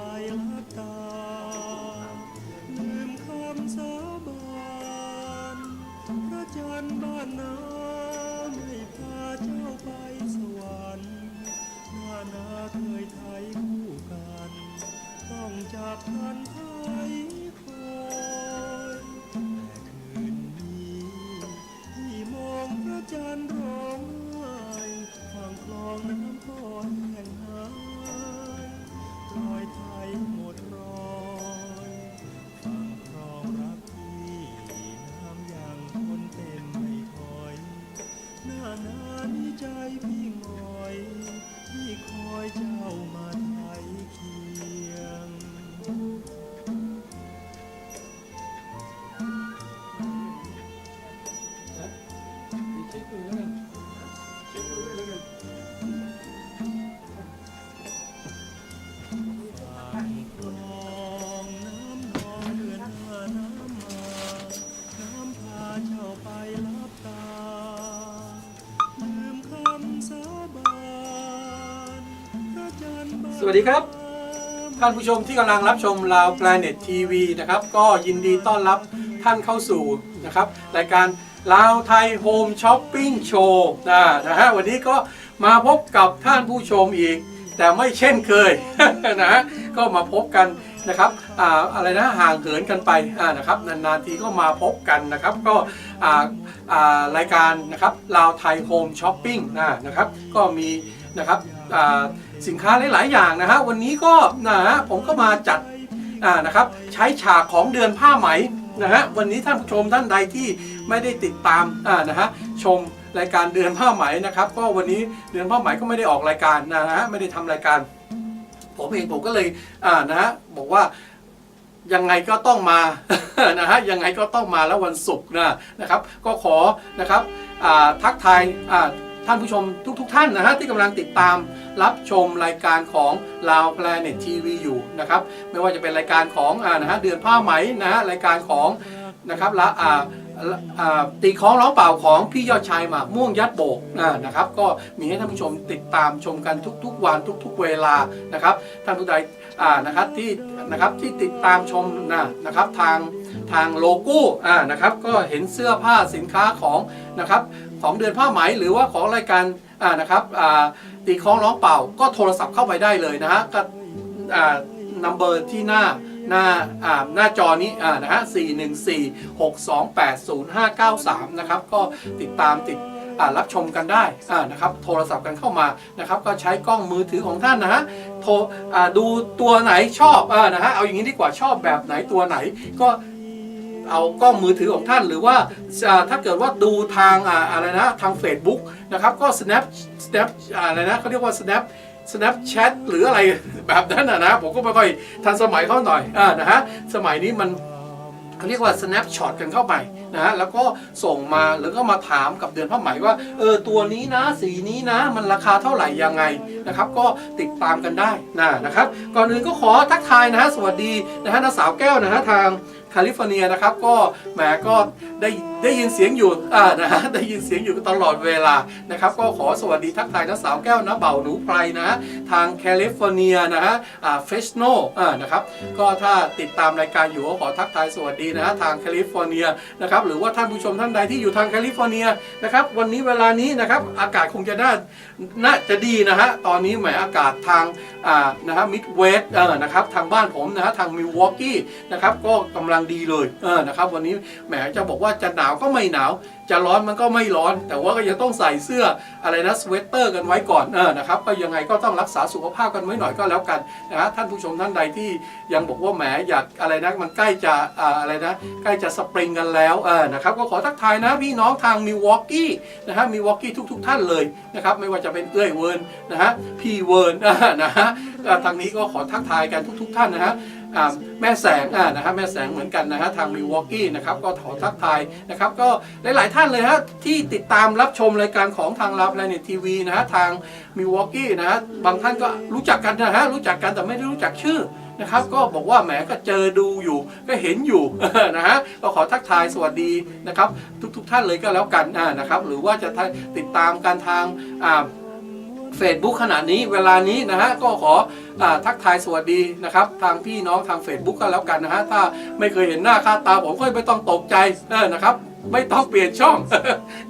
ไปลับตาลืมคำสาบานพระจันทร์บ้านนาไม่พาเจ้าไปสวรรค์หน้านาเคยไทยคู่กันต้องจากกันไทยคอยแต่คืนนี้ที่มองพระจันทร์ร้องไห้ฟังคลองน้ำพรแห่งหายรอยไทยหมดรอยฟังครองรักพี่น้ำยังคนเต็มไม่คอยหน้านานี้ใจพี่งอยพี่คอยเจ้ามาไทยเคียงเช็คดูแล้วกันเช็คดูด้วยแล้วกันฝั่งคลองน้ำนองเดือนหน้าน้ำมาน้ำพาเจ้าไปลับตาลืมคำสาบานพระจันทร์บ้าน สวัสดีครับท่านผู้ชมที่กำลังรับชมลาว Planet TV นะครับก็ยินดีต้อนรับท่านเข้าสู่นะครับรายการลาวไทยโฮมช้อปปิ้งโชว์นะฮะวันนี้ก็มาพบกับท่านผู้ชมอีกแต่ไม่เช่นเคย นะฮะก็มาพบกันนะครับอะไรนะห่างเหินกันไปนะครับนานๆทีก็มาพบกันนะครับก็รายการนะครับลาวไทยโฮมช้อปปิ้งนะครับก็มีนะครับสินค้าหลายๆอย่างนะฮะวันนี้ก็นะฮะผมก็มาจัดนะครับใช้ฉากของเดือนผ้าไหมนะฮะวันนี้ท่านผู้ชมท่านใดที่ไม่ได้ติดตามนะฮะชมรายการเดือนผ้าไหมนะครับก็วันนี้เดือนผ้าไหมก็ไม่ได้ออกรายการนะฮะไม่ได้ทำรายการผมก็เลยนะฮะบอกว่ายังไงก็ต้องมา นะฮะยังไงก็ต้องมาแล้ววันศุกร์นะครับก็ขอนะครับทักทายท่านผู้ชมทุกท่านนะฮะที่กำลังติดตามรับชมรายการของลาว Planet TV อยู่นะครับไม่ว่าจะเป็นรายการของนะฮะเดือนผ้าไหมนะฮะรายการของนะครับและตีคล้องร้องเปล่าของพี่ยอดชายหมากม่วงยัดโบกนะครับก็มีให้ท่านผู้ชมติดตามชมกันทุกๆวันทุกๆเวลานะครับท่านผู้ใดนะครับที่ติดตามชมนะครับทางโลโก้นะครับก็เห็นเสื้อผ้าสินค้าของนะครับของเดือนผ้าไหมหรือว่าของรายการนะครับตีคล้องร้องเปล่าก็โทรศัพท์เข้าไปได้เลยนะฮะก็นัมเบอร์ที่หน้าจอนี้นะฮะ414-628-0593นะครับก็ติดตามรับชมกันได้นะครับโทรศัพท์กันเข้ามานะครับก็ใช้กล้องมือถือของท่านนะฮะดูตัวไหนชอบนะฮะเอาอย่างนี้ดีกว่าชอบแบบไหนตัวไหนก็เอากล้องมือถือของท่านหรือว่าถ้าเกิดว่าดูทางอะไรนะทาง Facebook นะครับก็ snap อะไรนะเขาเรียกว่า Snapchat หรืออะไรแบบนั้นนะผมก็ไม่ค่อยทันสมัยเขาหน่อยนะฮะสมัยนี้มันเขาเรียกว่า snapshot กันเข้าไปนะฮะแล้วก็ส่งมาแล้วก็มาถามกับเดือนผ้าไหมว่าตัวนี้นะสีนี้นะมันราคาเท่าไหร่ยังไงนะครับก็ติดตามกันได้นะครับก่อนอื่นก็ขอทักทายนะฮะสวัสดีนะฮะน้าสาวแก้วนะฮะทางแคลิฟอร์เนียนะครับก็แหมก็ได้ยินเสียงอยู่นะฮะได้ยินเสียงอยู่ตลอดเวลานะครับก็ขอสวัสดีทักทายน้าสาวแก้วนะเบ่าหนูไพรนะฮะทางแคลิฟอร์เนียนะฮะเฟสโนนะครับก็ถ้าติดตามรายการอยู่ก็ขอทักทายสวัสดีนะฮะทางแคลิฟอร์เนียนะครับหรือว่าท่านผู้ชมท่านใดที่อยู่ทางแคลิฟอร์เนียนะครับวันนี้เวลานี้นะครับอากาศคงจะน่าจะดีนะฮะตอนนี้แหมอากาศทางนะฮะมิดเวสต์นะครับทางบ้านผมนะฮะทางมิลวอกกี้นะครับก็กำลังดีเลยนะครับวันนี้แหมจะบอกว่าจะหนาวก็ไม่หนาวจะร้อนมันก็ไม่ร้อนแต่ว่าก็ยังต้องใส่เสื้ออะไรนะสเวตเตอร์กันไว้ก่อนนะครับก็ยังไงก็ต้องรักษาสุขภาพกันไว้หน่อยก็แล้วกันนะฮะท่านผู้ชมท่านใดที่ยังบอกว่าแหมอยากอะไรนะมันใกล้จะอะไรนะใกล้จะสปริงกันแล้วนะครับก็ขอทักทายนะพี่น้องทางมิลวอกกี้นะฮะมิลวอกกี้ทุกท่านเลยนะครับไม่ว่าจะเป็นเอื้อยเวิร์นนะฮะพี่เวิร์นนะฮะทางนี้ก็ขอทักทายกันทุกท่านนะฮะแม่แสงนะฮะแม่แสงเหมือนกันนะฮะทางมิลวอกกี้นะครับก็ขอทักทายนะครับก็หลายๆท่านเลยฮะที่ติดตามรับชมรายการของทางลาว Planet TV นะฮะทางมิลวอกกี้นะฮะบางท่านก็รู้จักกันนะฮะรู้จักกันแต่ไม่ได้รู้จักชื่อนะครับก็บอกว่าแหมก็เจอดูอยู่ก็เห็นอยู่ นะฮะก็ขอทักทายสวัสดีนะครับทุกท่านเลยก็แล้วกันนะครับหรือว่าจะติดตามกันทาง Facebook ขณะนี้เวลานี้นะฮะก็ขอทักทายสวัสดีนะครับทางพี่น้องทาง Facebook ก็แล้วกันนะฮะถ้าไม่เคยเห็นหน้าค่าตาผมก็ไม่ต้องตกใจนะครับไม่ต้องเปลี่ยนช่อง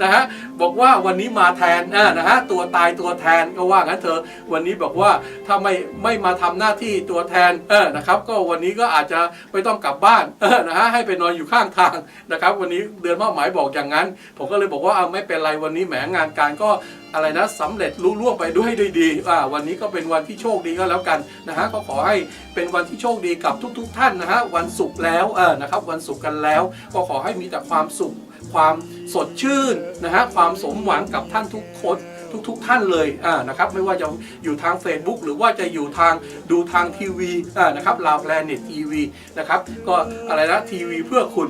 นะฮะบอกว่าวันนี้มาแทนนะฮะตัวตายตัวแทนก็ว่างั้นเถอะวันนี้บอกว่าถ้าไม่มาทำหน้าที่ตัวแทนนะครับก็วันนี้ก็อาจจะไม่ต้องกลับบ้านนะฮะให้ไปนอนอยู่ข้างทางนะครับวันนี้เดือนมอบหมายบอกอย่างนั้นผมก็เลยบอกว่าไม่เป็นไรวันนี้แหมงานการก็อะไรนะสำเร็จลุล่วงไปด้วยได้ดีวันนี้ก็เป็นวันที่โชคดีก็แล้วกันนะฮะก็ขอให้เป็นวันที่โชคดีกับทุกท่านนะฮะวันศุกร์แล้วนะครับวันศุกร์กันแล้วก็ขอให้มีแต่ความสุขความสดชื่นนะฮะความสมหวังกับท่านทุกคนทุกท่านเลยนะครับไม่ว่าจะอยู่ทาง Facebook หรือว่าจะอยู่ทางดูทางทีวีนะครับลาวแพลเน็ตทีวีนะครับก็อะไรนะทีวีเพื่อคุณ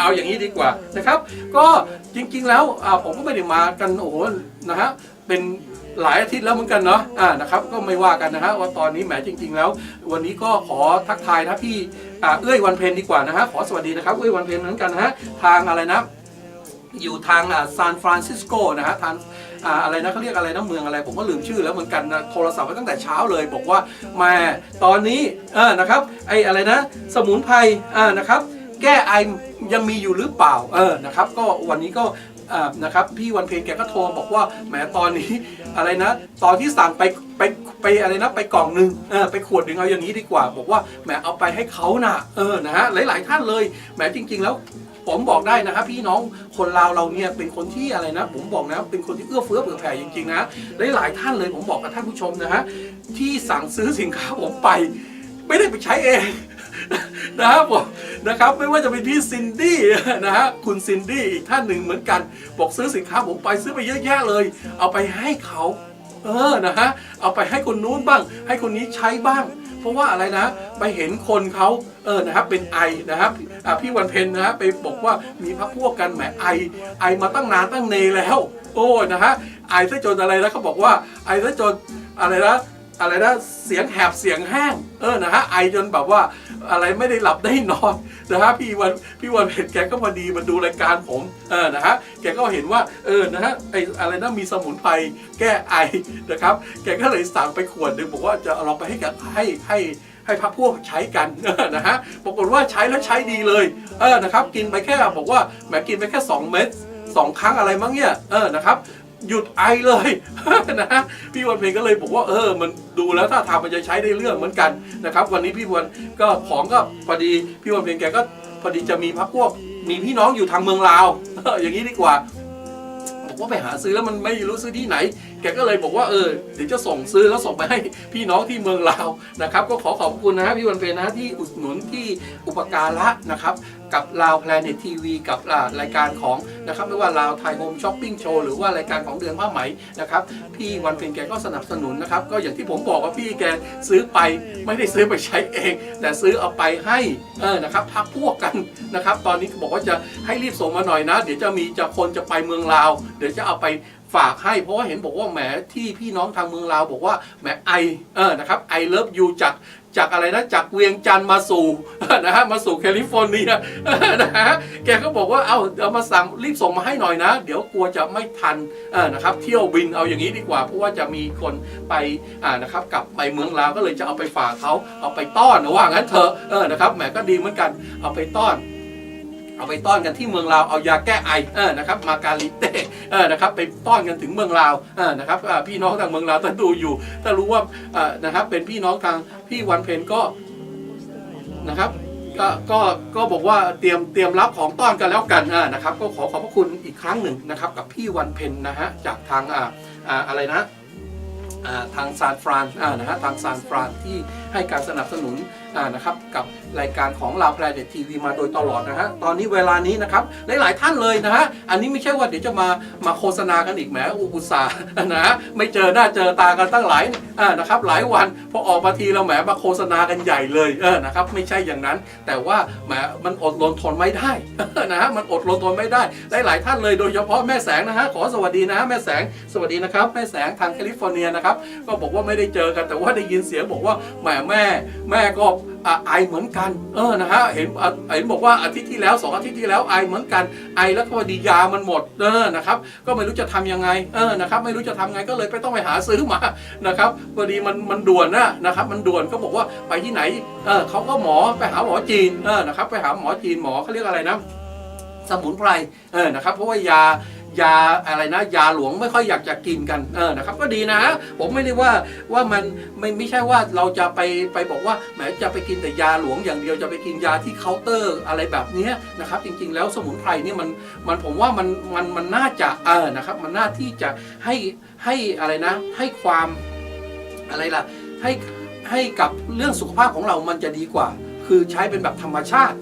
เอาอย่างนี้ดีกว่านะครับก็จริงๆแล้วผมก็ไม่ได้มากันโอ้โหนะฮะเป็นหลายอาทิตย์แล้วเหมือนกันเนาะนะครับก็ไม่ว่ากันนะฮะว่าตอนนี้แหมจริงๆแล้ววันนี้ก็ขอทักทายนะพี่เอ้ยวันเพ็ญดีกว่านะฮะขอสวัสดีนะครับเอ้ยวันเพ็ญเหมือนกันนะฮะทางอะไรนะอยู่ทางซานฟรานซิสโกนะฮะทางอะไรนะเขาเรียกอะไรนะเมืองอะไรผมก็ลืมชื่อแล้วเหมือนกันนะโทรศัพท์ไปตั้งแต่เช้าเลยบอกว่ามาตอนนี้นะครับไออะไรนะสมุนไพรนะครับแก้ไอยังมีอยู่หรือเปล่านะครับก็วันนี้ก็นะครับพี่วันเพ็ญแกก็โทรบอกว่าแหมตอนนี้อะไรนะตอนที่สั่งไปอะไรนะไปกล่องนึงไปขวดนึงเอาอย่างนี้ดีกว่าบอกว่าแหมเอาไปให้เขานะนะฮะหลายๆท่านเลยแหมจริงๆแล้วผมบอกได้นะครับพี่น้องคนลาวเราเนี่ยเป็นคนที่อะไรนะผมบอกนะเป็นคนที่เอื้อเฟื้อเผื่อแผ่จริงๆนะหลายๆท่านเลยผมบอกกับท่านผู้ชมนะฮะที่สั่งซื้อสินค้าผมไปไม่ได้ไปใช้เองนะครับผมนะครับไม่ว่าจะเป็นพี่ซินดี้นะฮะคุณซินดี้อีกท่านหนึ่งเหมือนกันบอกซื้อสินค้าผมไปซื้อไปเยอะแยะเลยเอาไปให้เขานะฮะเอาไปให้คนนู้นบ้างให้คนนี้ใช้บ้างเพราะว่าอะไรนะไปเห็นคนเขานะครับเป็นไอนะครับพี่วันเพ็ญนะฮะไปบอกว่ามีพรรคพวกกันแหมไอมาตั้งนานตั้งเนแล้วโอ้นะฮะไอซะจนอะไรนะเขาบอกว่าไอซะจนอะไรนะเสียงแหบเสียงแห้งนะฮะไอจนแบบว่าอะไรไม่ได้หลับได้นอนนะฮะพี่วันเพ็ญแกก็พอดีมาดูรายการผมนะฮะแกก็เห็นว่านะฮะไออะไรนะมีสมุนไพรแก้ไอนะครับแกก็เลยสั่งไปขวดนึงบอกว่าจะเอาลองไปให้พรรคพวกใช้กันนะฮะปรากฏว่าใช้แล้วใช้ดีเลยนะครับกินไปแค่บอกว่าแหมกินไปแค่2 เม็ด2 ครั้งอะไรมั้งเนี่ยนะครับหยุดไอเลยนะฮะพี่วันเพ็ญก็เลยบอกว่ามันดูแล้วถ้าทางมันจะใช้ได้เรื่องเหมือนกันนะครับวันนี้พี่วันก็ของก็พอดีพี่วันเพ็ญแกก็พอดีจะมีพรรคพวกมีพี่น้องอยู่ทางเมืองลาวอย่างนี้ดีกว่าบอกว่าไปหาซื้อแล้วมันไม่รู้ซื้อที่ไหนแกก็เลยบอกว่าเดี๋ยวจะส่งซื้อแล้วส่งไปให้พี่น้องที่เมืองลาวนะครับก็ขอขอบคุณนะฮะพี่วันเพ็ญนะฮะที่อุดหนุนที่อุปการะนะครับกับลาวแพลเน็ตทีวีกับรายการของนะครับไม่ว่าลาวไทยโฮมช้อปปิ้งโชว์หรือว่ารายการของเดือนผ้าไหมนะครับพี่วันเพ็ญแกก็สนับสนุนนะครับก็อย่างที่ผมบอกว่าพี่แกซื้อไปไม่ได้ซื้อไปใช้เองแต่ซื้อเอาไปให้นะครับพักพวกกันนะครับตอนนี้บอกว่าจะให้รีบส่งมาหน่อยนะเดี๋ยวจะคนจะไปเมืองลาวเดี๋ยวจะเอาไปฝากให้เพราะว่าเห็นบอกว่าแหมที่พี่น้องทางเมืองลาวบอกว่าแหมนะครับไอเลิฟยูจากอะไรนะจากเวียงจันทร์มาสู่นะฮะมาสู่แคลิฟอร์เนียนะฮะแกก็บอกว่าเอามาสั่งรีบส่งมาให้หน่อยนะเดี๋ยวกลัวจะไม่ทันนะครับเที่ยวบินเอาอย่างนี้ดีกว่าเพราะว่าจะมีคนไปนะครับกลับไปเมืองลาวก็เลยจะเอาไปฝากเขาเอาไปต้อนนะว่างั้นเถอะนะครับแหมก็ดีเหมือนกันเอาไปต้อนกันที่เมืองลาวเอายาแก้ไอนะครับมาการิเต้นะครับไปต้อนกันถึงเมืองลาวนะครับพี่น้องทางเมืองลาวถ้าดูอยู่ถ้ารู้ว่านะครับเป็นพี่น้องทางพี่วันเพ็ญก็นะครับก็บอกว่าเตรียมรับของต้อนกันแล้วกันนะครับก็ขอขอบพระคุณอีกครั้งหนึ่งนะครับกับพี่วันเพ็ญนะฮะจากทางอะไรนะทางซานฟรานนะฮะทางซานฟรานที่ให้การสนับสนุนนะครับกับรายการของลาวแพลเน็ตทีวีมาโดยตลอดนะฮะตอนนี้เวลานี้นะครับหลายๆท่านเลยนะฮะอันนี้ไม่ใช่ว่าเดี๋ยวจะมาโฆษณากันอีกแหมอุตส่าห์นะฮะไม่เจอหน้าเจอตากันตั้งหลายนะครับหลายวันพอออกมาทีเราแหมมาโฆษณากันใหญ่เลยนะครับไม่ใช่อย่างนั้นแต่ว่าแหมมันอดรนทนไม่ได้นะฮะมันอดรนทนไม่ได้หลายๆท่านเลยโดยเฉพาะแม่แสงนะฮะขอสวัสดีนะฮะแม่แสงสวัสดีนะครับแม่แสงทางแคลิฟอร์เนียนะครับก็บอกว่าไม่ได้เจอกันแต่ว่าได้ยินเสียงบอกว่าแหม แม่ก็ไอเหมือนกันนะฮะเห็นบอกว่าอาทิตย์ที่แล้ว2 อาทิตย์ที่แล้วไอเหมือนกันไอแล้วก็พอดียามันหมดนะครับก็ไม่รู้จะทำยังไงนะครับไม่รู้จะทำไงก็เลยไปต้องไปหาซื้อมานะครับพอดีมันด่วนนะครับมันด่วนก็บอกว่าไปที่ไหนเขาก็ไปหาหมอจีนนะครับไปหาหมอจีนหมอเขาเรียกอะไรนะสมุนไพรนะครับเพราะว่ายาอะไรนะยาหลวงไม่ค่อยอยากจะกินกันนะครับก็ดีนะผมไม่ได้ว่ามันไม่ใช่ว่าเราจะไปบอกว่าแหมจะไปกินแต่ยาหลวงอย่างเดียวจะไปกินยาที่เคาน์เตอร์อะไรแบบนี้นะครับจริงๆแล้วสมุนไพรนี่มันผมว่ามันน่าจะนะครับมันน่าที่จะให้อะไรนะให้ความอะไรล่ะให้กับเรื่องสุขภาพของเรามันจะดีกว่าคือใช้เป็นแบบธรรมชาติ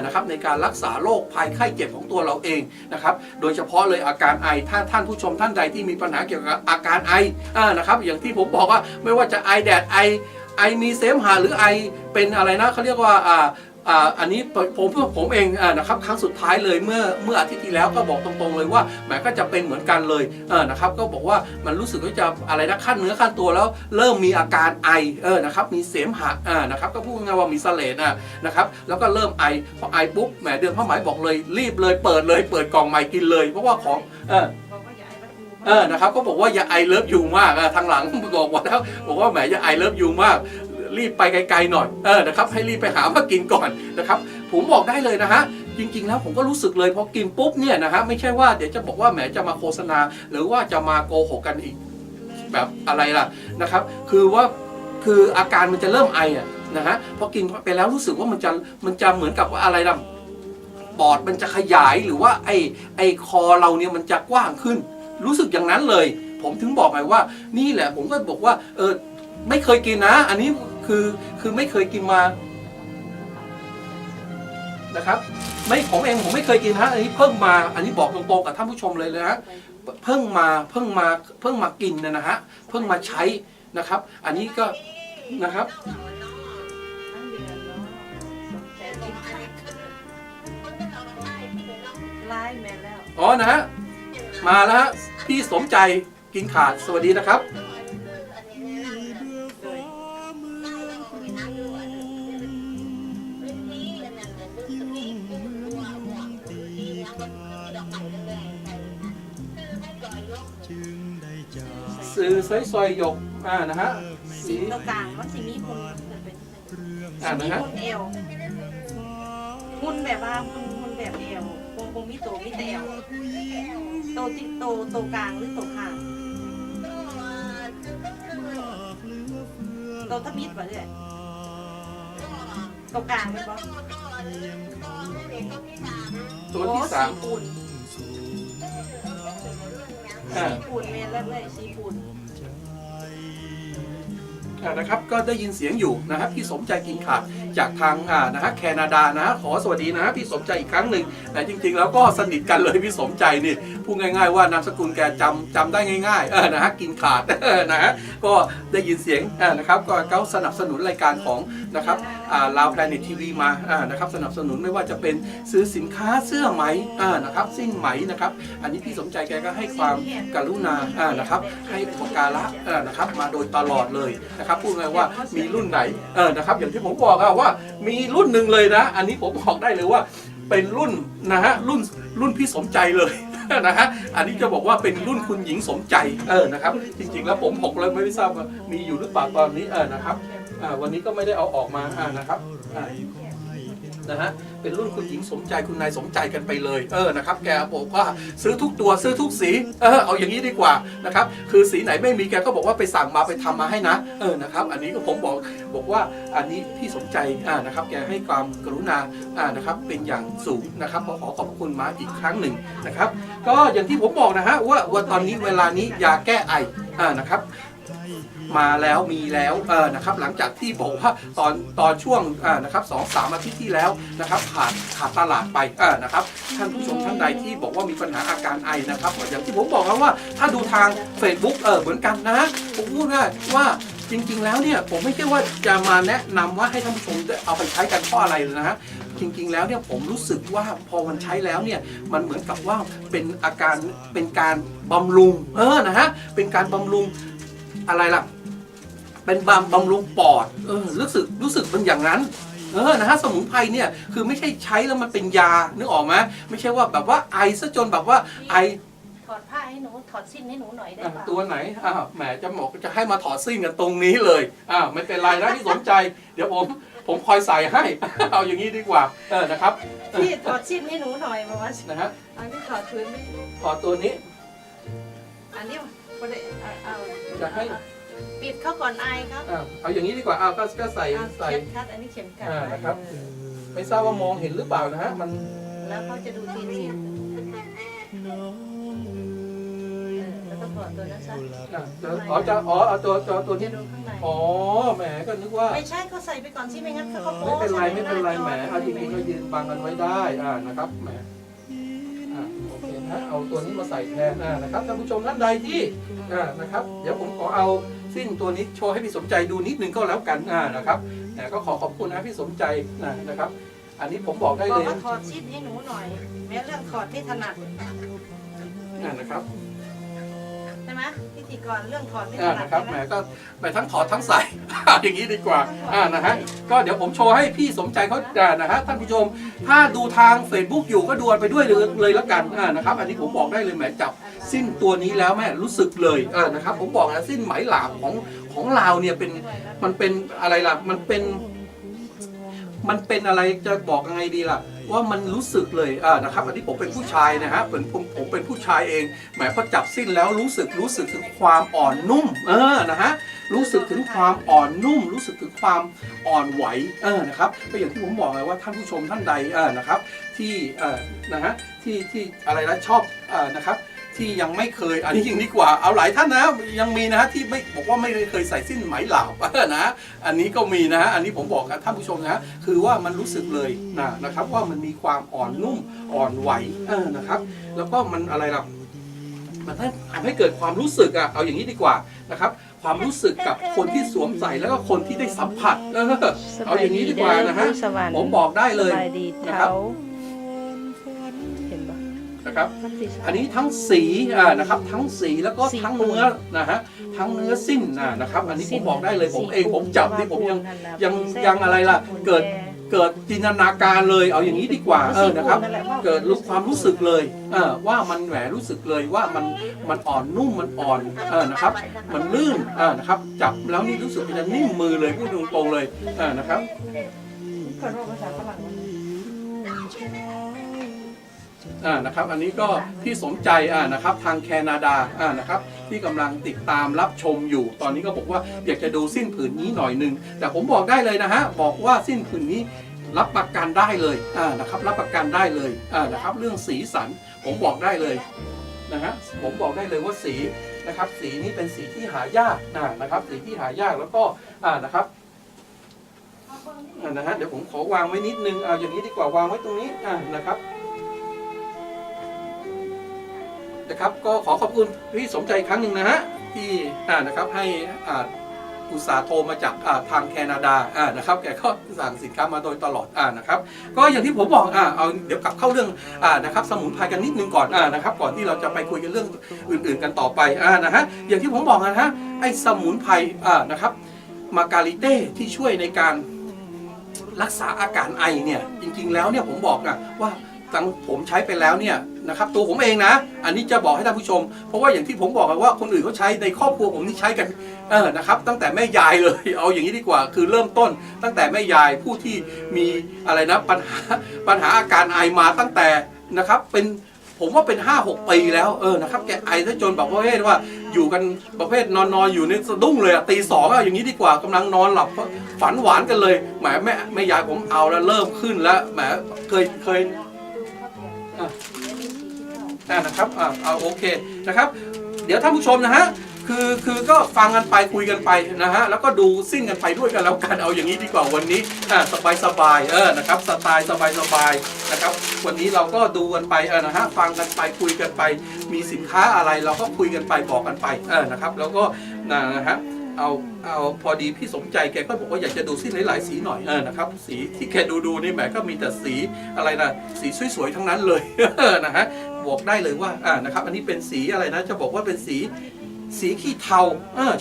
นะครับในการรักษาโรคภัยไข้เจ็บของตัวเราเองนะครับโดยเฉพาะเลยอาการไอถ้าท่านผู้ชมท่านใดที่มีปัญหาเกี่ยวกับอาการไอนะครับอย่างที่ผมบอกว่าไม่ว่าจะไอแดดไอมีเสมหะหรือไอเป็นอะไรนะเขาเรียกว่าอันนี้ผมเองนะครับครั้งสุดท้ายเลยเมื่ออาทิตย์ที่แล้วก็บอกตรงๆเลยว่าแหมก็จะเป็นเหมือนกันเลยนะครับก็บอกว่ามันรู้สึกว่าจะอะไรนะขั้นเนื้อขั้นตัวแล้วเริ่มมีอาการไอนะครับมีเสมหะนะครับก็พูดง่ายๆว่ามีเสลดนะครับแล้วก็เริ่มไอพอไอปุ๊บแหมเดือนผ้าไหมบอกเลยรีบเลยเปิดกล่องใหม่กินเลยเพราะว่าของนะครับก็บอกว่าอย่าไอเลิฟยูมากทางหลังบอกว่าแล้วบอกว่าแหมอย่าไอเลิฟยูมากรีบไปไกลๆหน่อยนะครับให้รีบไปหามากินก่อนนะครับผมบอกได้เลยนะฮะจริงๆแล้วผมก็รู้สึกเลยพอกินปุ๊บเนี่ยนะฮะไม่ใช่ว่าเดี๋ยวจะบอกว่าแหมจะมาโฆษณาหรือว่าจะมาโกหกกันอีกแบบอะไรล่ะนะครับคืออาการมันจะเริ่มไอนะฮะพอกินไปแล้วรู้สึกว่ามันจะเหมือนกับว่าอะไรล่ะปอดมันจะขยายหรือว่าไอคอเราเนี่ยมันจะกว้างขึ้นรู้สึกอย่างนั้นเลยผมถึงบอกไปว่านี่แหละผมก็บอกว่าไม่เคยกินนะอันนี้คือไม่เคยกินมานะครับผมไม่เคยกินฮะอันนี้เพิ่งมาอันนี้บอกตรงๆกับท่านผู้ชมเลยนะเพิ่งมากินนะฮะเพิ่งมาใช้นะครับอันนี้ก็นะครับอ๋อนะฮะมาแล้วฮะพี่สมใจกินขาดสวัสดีนะครับสื่อซอยหยกนะฮะสีตรงกลางมันสีมีหุ่นนะฮะหุ่นเอวหุ่นแบบว่าหุ่นแบบเอววงมีโตมีแต่เอวโตกลางหรือโตข้างโตทับมิดป่ะเนี่ยโตกลางไหมบอสตัวที่3สีปูนเมนแล้วเลยสีปูนนะครับก็ได้ยินเสียงอยู่นะครับพี่สมใจกินขาดจากทางนะฮะแคนาดานะฮะขอสวัสดีนะฮะพี่สมใจอีกครั้งหนึ่งแต่จริงๆแล้วก็สนิทกันเลยพี่สมใจนี่พูดง่ายๆว่านามสกุลแกจำได้ง่ายๆนะฮะกินขาดนะฮะก็ได้ยินเสียงนะครับก็เขาสนับสนุนรายการของนะครับลาวแพลเน็ตทีวีมานะครับสนับสนุนไม่ว่าจะเป็นซื้อสินค้าเสื้อไหมนะครับสิ้นไหมนะครับอันนี้พี่สมใจแกก็ให้ความกรุณานะครับให้อุปการะนะครับมาโดยตลอดเลยนะครับพูดง่ายว่ามีรุ่นไหนนะครับอย่างที่ผมบอกว่ามีรุ่นหนึ่งเลยนะอันนี้ผมบอกได้เลยว่าเป็นรุ่นนะฮะรุ่นพี่สมใจเลยนะฮะอันนี้จะบอกว่าเป็นรุ่นคุณหญิงสมใจนะครับจริงๆแล้วผมบอกเลยไม่ทราบว่ามีอยู่หรือเปล่าตอนนี้นะครับวันนี้ก็ไม่ได้เอาออกมานะครับนะฮะเป็นรุ่นคุณหญิงสมใจคุณนายสมใจกันไปเลยนะครับแกบอกว่าซื้อทุกตัวซื้อทุกสีเอาอย่างนี้ดีกว่านะครับคือสีไหนไม่มีแกก็บอกว่าไปสั่งมาไปทำมาให้นะนะครับอันนี้ก็ผมบอกว่าอันนี้พี่สมใจนะครับแกให้ความกรุณานะครับเป็นอย่างสูงนะครับขอขอบคุณมาอีกครั้งหนึ่งนะครับก็อย่างที่ผมบอกนะฮะว่าตอนนี้เวลานี้ยาแก้ไอนะครับมาแล้วมีแล้วนะครับหลังจากที่บอกว่าตอนช่วงนะครับ2-3 อาทิตย์ที่แล้วนะครับขาดตลาดไปนะครับท่านผู้ชมท่านใดที่บอกว่ามีปัญหาอาการไอนะครับอย่างที่ผมบอกแล้วว่าถ้าดูทาง Facebook เหมือนกันนะผมพูดว่าจริงๆแล้วเนี่ยผมไม่ใช่ว่าจะมาแนะนำว่าให้ท่านผู้ชมเอาไปใช้กันเพราะอะไรเลยนะฮะจริงๆแล้วเนี่ยผมรู้สึกว่าพอมันใช้แล้วเนี่ยมันเหมือนกับว่าเป็นการบำรุงนะฮะเป็นการบำรุงอะไรล่ะ เป็นบำรุงปอดรู้สึกเป็นอย่างนั้นนะฮะสมุนไพรเนี่ยคือไม่ใช่ใช้แล้วมันเป็นยานึกออกไหมไม่ใช่ว่าแบบว่าไอซะจนแบบว่าไอถอดผ้าให้หนูถอดสิ้นให้หนูหน่อยได้ป่ะ ตัวไหนแหมจะบอกจะให้มาถอดซิ่งกันตรงนี้เลยไม่เป็นไรนะที่สนใจเดี๋ยวผมคอยใส่ให้ เอาอย่างนี้ดีกว่านะครับ พี่ถอดสิ้นให้หนูหน่อยมาว่า นะฮะ อันนี้ถอดพื้นไม่ ถอดตัวนี้ อันนี้ไม่ได้เอา จะให้ ปิดเข้าก่อนอายครับ เอาอย่างนี้ดีกว่าก็ใส่ เข็มขัดอันนี้เข็มขัด นะครับไม่ทราบว่ามองเห็นหรือเปล่านะฮะมัน แล้วเขาจะดูทีนี้แล้วก็ถอดตัวนั้นซะ เอาตัวนี้ จะดูข้างใน แหมก็นึกว่า ไม่ใช่ก็ใส่ไปก่อนสิไม่งั้นเขาก็ ไม่ โป๊ เป็นไรแหมเอาทีนี้ก็ยืนบังกันไว้ได้นะครับแหมโอเคนะเอาตัวนี้มาใส่แทนนะครับท่านผู้ชมท่านใดที่นะครับเดี๋ยวผมขอเอาสิ้นตัวนี้โชว์ให้พี่สมใจดูนิดนึงก็แล้วกันนะครับก็ขอบคุณนะพี่สมใจนะครับ อันนี้ผมบอกได้ บอ เล ก ย ว่าถอดสิ้นให้หนูหน่อยแม้เรื่องถอดไม่ถนัด นะครับ ใช่ไหมพิธีกรเรื่องถอดไม่ถนัด นะครับ ใช่ แห ไห ม ม ก็ไปทั้งถอดทั้งใส่ อย่างนี้ดีกว่านะฮะก็เดี๋ยวผมโชว์ให้พี่สมใจเขานะฮะท่านผู้ชมถ้าดูทาง Facebook อยู่ก็ดูไปด้วยเลยแล้วกันนะครับอันนี้ผมบอกได้เลยแหมจับสิ้นตัวนี้แล้วแม่รู้สึกเลยนะครับผมบอกนะสิ้นไหมหลาบของเราเนี่ยมันเป็นอะไรล่ะมันเป็นอะไรจะบอกยังไงดีล่ะว่ามันรู้สึกเลยนะครับอันนี้ผมเป็นผู้ชายนะฮะผมเป็นผู้ชายเองแหมพอจับสิ้นแล้วรู้สึกถึงความอ่อนนุ่มนะฮะรู้สึกถึงความอ่อนนุ่มรู้สึกถึงความอ่อนไหวนะครับก็อย่างที่ผมบอกเลยว่าท่านผู้ชมท่านใดนะครับที่นะฮะที่อะไรนะชอบนะครับที่ยังไม่เคยอันนี้ยิ่งดีกว่าเอาหลายท่านนะยังมีนะฮะที่ไม่บอกว่าไม่เคยใส่สิ้นไหมหลาบนะอันนี้ก็มีนะฮะอันนี้ผมบอกกับท่านผู้ชมนะคือว่ามันรู้สึกเลยนะครับว่ามันมีความอ่อนนุ่มอ่อนไหวนะครับแล้วก็มันอะไรล่ะมันทำให้เกิดความรู้สึกเอาอย่างนี้ดีกว่านะครับความรู้สึกกับคนที่สวมใส่แล้วก็คนที่ได้สัมผัสเอาอย่างนี้ดีกว่านะฮะผมบอกได้เลยนะครับนะครับอันนี้ทั้งสีนะครับทั้งสีแล้วก็ทั้งเนื้อนะฮะทั้งเนื้อสิ้นนะครับอันนี้ผมบอกได้เลยผมจับนี่ผมยังอะไรล่ะเกิดจินตนาการเลยเอาอย่างนี้ดีกว่านะครับเกิดความรู้สึกเลยว่ามันแหวรู้สึกเลยว่ามันอ่อนนุ่มมันอ่อนนะครับมันลื่นนะครับจับแล้วนี่รู้สึกจะนิ่มมือเลยพูดตรงๆเลยนะครับนะครับอันนี้ก็พี่สมใจนะครับทางแคนาดานะครับที่กำลังติดตามรับชมอยู่ตอนนี้ก็บอกว่าอยากจะดูสิ้นผืนนี้หน่อยนึงแต่ผมบอกได้เลยนะฮะบอกว่าสิ้นผืนนี้รับประกันได้เลยนะครับรับประกันได้เลยนะครับเรื่องสีสันผมบอกได้เลยนะฮะผมบอกได้เลยว่าสีนะครับสีนี้เป็นสีที่หายากนะครับสีที่หายากแล้วก็นะครับนะฮะเดี๋ยวผมขอวางไว้นิดนึงเอาอย่างนี้ดีกว่าวางไว้ตรงนี้นะครับก็ขอขอบคุณพี่สมใจครั้งหนึ่งนะฮะที่นะครับให้อุตสาห์โทรมาจากทางแคนาดานะครับแกก็สั่งสินค้ามาโดยตลอดนะครับก็อย่างที่ผมบอกเอาเดี๋ยวกลับเข้าเรื่องนะครับสมุนไพรกันนิดนึงก่อนนะครับก่อนที่เราจะไปคุยกันเรื่องอื่นๆกันต่อไปนะฮะอย่างที่ผมบอกนะฮะไอ้สมุนไพรนะครับมาการิเต้ที่ช่วยในการรักษาอาการไอเนี่ยจริงๆแล้วเนี่ยผมบอกว่าตั้งผมใช้ไปแล้วเนี่ยนะครับตัวผมเองนะอันนี้จะบอกให้ท่านผู้ชมเพราะว่าอย่างที่ผมบอกว่าคนอื่นเขาใช้ในครอบครัวผมนี่ใช้กันนะครับตั้งแต่แม่ยายเลยเอาอย่างนี้ดีกว่าคือเริ่มต้นตั้งแต่แม่ยายผู้ที่มีอะไรนะปัญหาอาการไอมาตั้งแต่นะครับผมว่าเป็น 5-6 ปีแล้วนะครับแกไอซะจนแบบประเภทว่าอยู่กันประเภทนอนอยู่ในสะดุ้งเลยตี 2อย่างนี้ดีกว่ากำลังนอนหลับฝันหวานกันเลยแหมแม่ยายผมเอาแล้วเริ่มขึ้นแล้วแหมเคยนะครับเอาโอเคนะครับเดี๋ยวท่านผู้ชมนะฮะคือก็ฟังกันไปคุยกันไปนะฮะแล้วก็ดูซิ่งกันไปด้วยกันแล้วกันเอาอย่างนี้ดีกว่าวันนี้สบายนะครับสไตล์สบายนะครับวันนี้เราก็ดูกันไปนะฮะฟังกันไปคุยกันไปมีสินค้าอะไรเราก็คุยกันไปบอกกันไปนะครับแล้วก็นะฮะเอาพอดีพี่สมใจแกก็บอกว่าอยากจะดูสิ้นหลายๆสีหน่อยนะครับสีที่แกดูนี่แหมก็มีแต่สีอะไรนะสีสวยๆทั้งนั้นเลยนะฮะบอกได้เลยว่านะครับอันนี้เป็นสีอะไรนะจะบอกว่าเป็นสี สีขี้เทา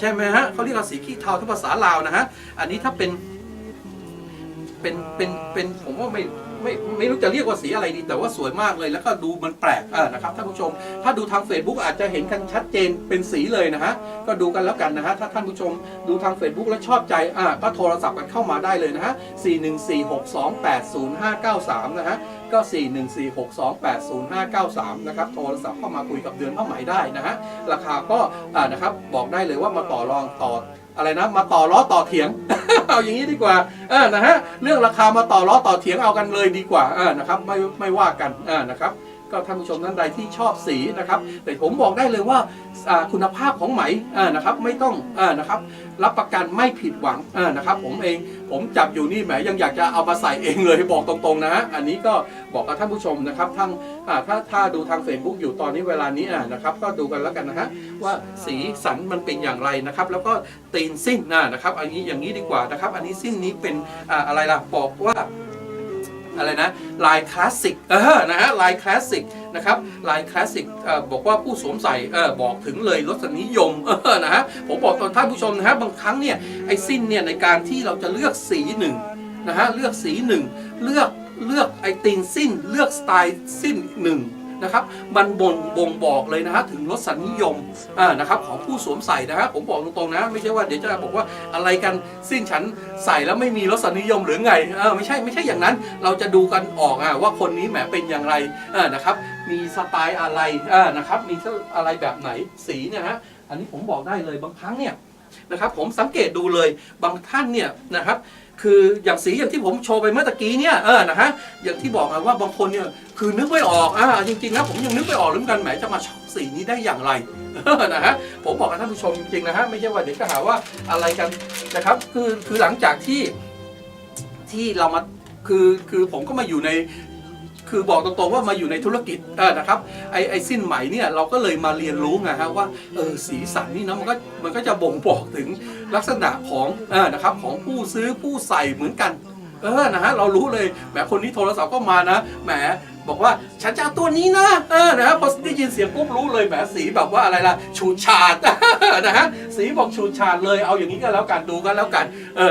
ใช่ไหมฮะเขาเรียกว่าสีขี้เทาที่ภาษาลาวนะฮะอันนี้ถ้าเป็นผมว่าไม่รู้จะเรียกว่าสีอะไรดีแต่ว่าสวยมากเลยแล้วก็ดูมันแปลกนะครับท่านผู้ชมถ้าดูทาง Facebook อาจจะเห็นกันชัดเจนเป็นสีเลยนะฮะก็ดูกันแล้วกันนะฮะถ้าท่านผู้ชมดูทาง Facebook แล้วชอบใจก็โทรศัพท์กันเข้ามาได้เลยนะฮะ41462805593นะฮะก็41462805593นะครับโทรศัพท์เข้ามาคุยกับเดือนผ้าไหมได้นะฮะราคาก็นะครับบอกได้เลยว่ามาต่อรองต่ออะไรนะมาต่อล้อต่อเถียง เอาอย่างนี้ดีกว่านะฮะเรื่องราคามาต่อล้อต่อเถียงเอากันเลยดีกว่านะครับไม่ว่ากันนะครับก็ท่านผู้ชมท่านใดที่ชอบสีนะครับแต่ผมบอกได้เลยว่าคุณภาพของไหมนะครับไม่ต้องนะครับรับประกันไม่ผิดหวังนะครับผมจับอยู่นี่แหมยังอยากจะเอามาใส่เองเลยบอกตรงๆนะฮะอันนี้ก็บอกกับท่านผู้ชมนะครับถ้าดูทาง Facebook อยู่ตอนนี้เวลานี้นะครับก็ดูกันแล้วกันนะฮะว่าสีสันมันเป็นอย่างไรนะครับแล้วก็ตีนสิ้นนะครับอันนี้อย่างนี้ดีกว่านะครับอันนี้สิ้นนี้เป็นอะไรล่ะบอกว่าอะไรนะลายคลาสสิกนะฮะลายคลาสสิกนะครับลายคลาสสิกบอกว่าผู้สวมใส่บอกถึงเลยรสนิยมนะฮะผมบอกตอนท่านผู้ชมนะฮะบางครั้งเนี่ยไอ้สิ้นเนี่ยในการที่เราจะเลือกสีหนึ่งนะฮะเลือกสีหนึ่งเลือกไอ้ตีนสิ้นเลือกสไตล์สิ้นหนึ่งนะครับมันบ่งบอกเลยนะฮะถึงรสนิยมนะครับของผู้สวมใส่นะฮะผมบอกตรงๆนะไม่ใช่ว่าเดี๋ยวจะบอกว่าอะไรกันสิ้นฉันใส่แล้วไม่มีรสนิยมหรือไงไม่ใช่อย่างนั้นเราจะดูกันออกว่าคนนี้แหมเป็นอย่างไรนะครับมีสไตล์อะไรนะครับมีอะไรแบบไหนสีเนี่ยฮะอันนี้ผมบอกได้เลยบางครั้งเนี่ยนะครับผมสังเกตดูเลยบางท่านเนี่ยนะครับคืออย่างสีอย่างที่ผมโชว์ไปเมื่อตะกี้เนี่ยนะฮะอย่างที่บอกว่าบางคนเนี่ยคือนึกไม่ออกจริงๆนะผมยังนึกไม่ออกเหมือนกันแหมจะมาชอบสีนี้ได้อย่างไรนะฮะผมบอกกับท่านผู้ชมจริงๆนะฮะไม่ใช่ว่าเดี๋ยวจะหาว่าอะไรกันนะครับคือหลังจากที่เรามาคือผมก็มาอยู่ในคือบอกตรงๆว่ามาอยู่ในธุรกิจนะครับไอ้สิ้นไหมเนี่ยเราก็เลยมาเรียนรู้ไงฮะว่าสีสันนี่นะมันก็จะบ่งบอกถึงลักษณะของนะครับของผู้ซื้อผู้ใส่เหมือนกันนะฮะเรารู้เลยแหมคนนี้โทรศัพท์ก็มานะแหมบอกว่าฉันจะเอาตัวนี้นะนะฮะพอได้ยินเสียงปุ๊บรู้เลยแหมสีแบบว่าอะไรล่ะฉูดฉาดนะฮะสีบอกฉูดฉาดเลยเอาอย่างนี้ก็แล้วกันดูกันแล้วกัน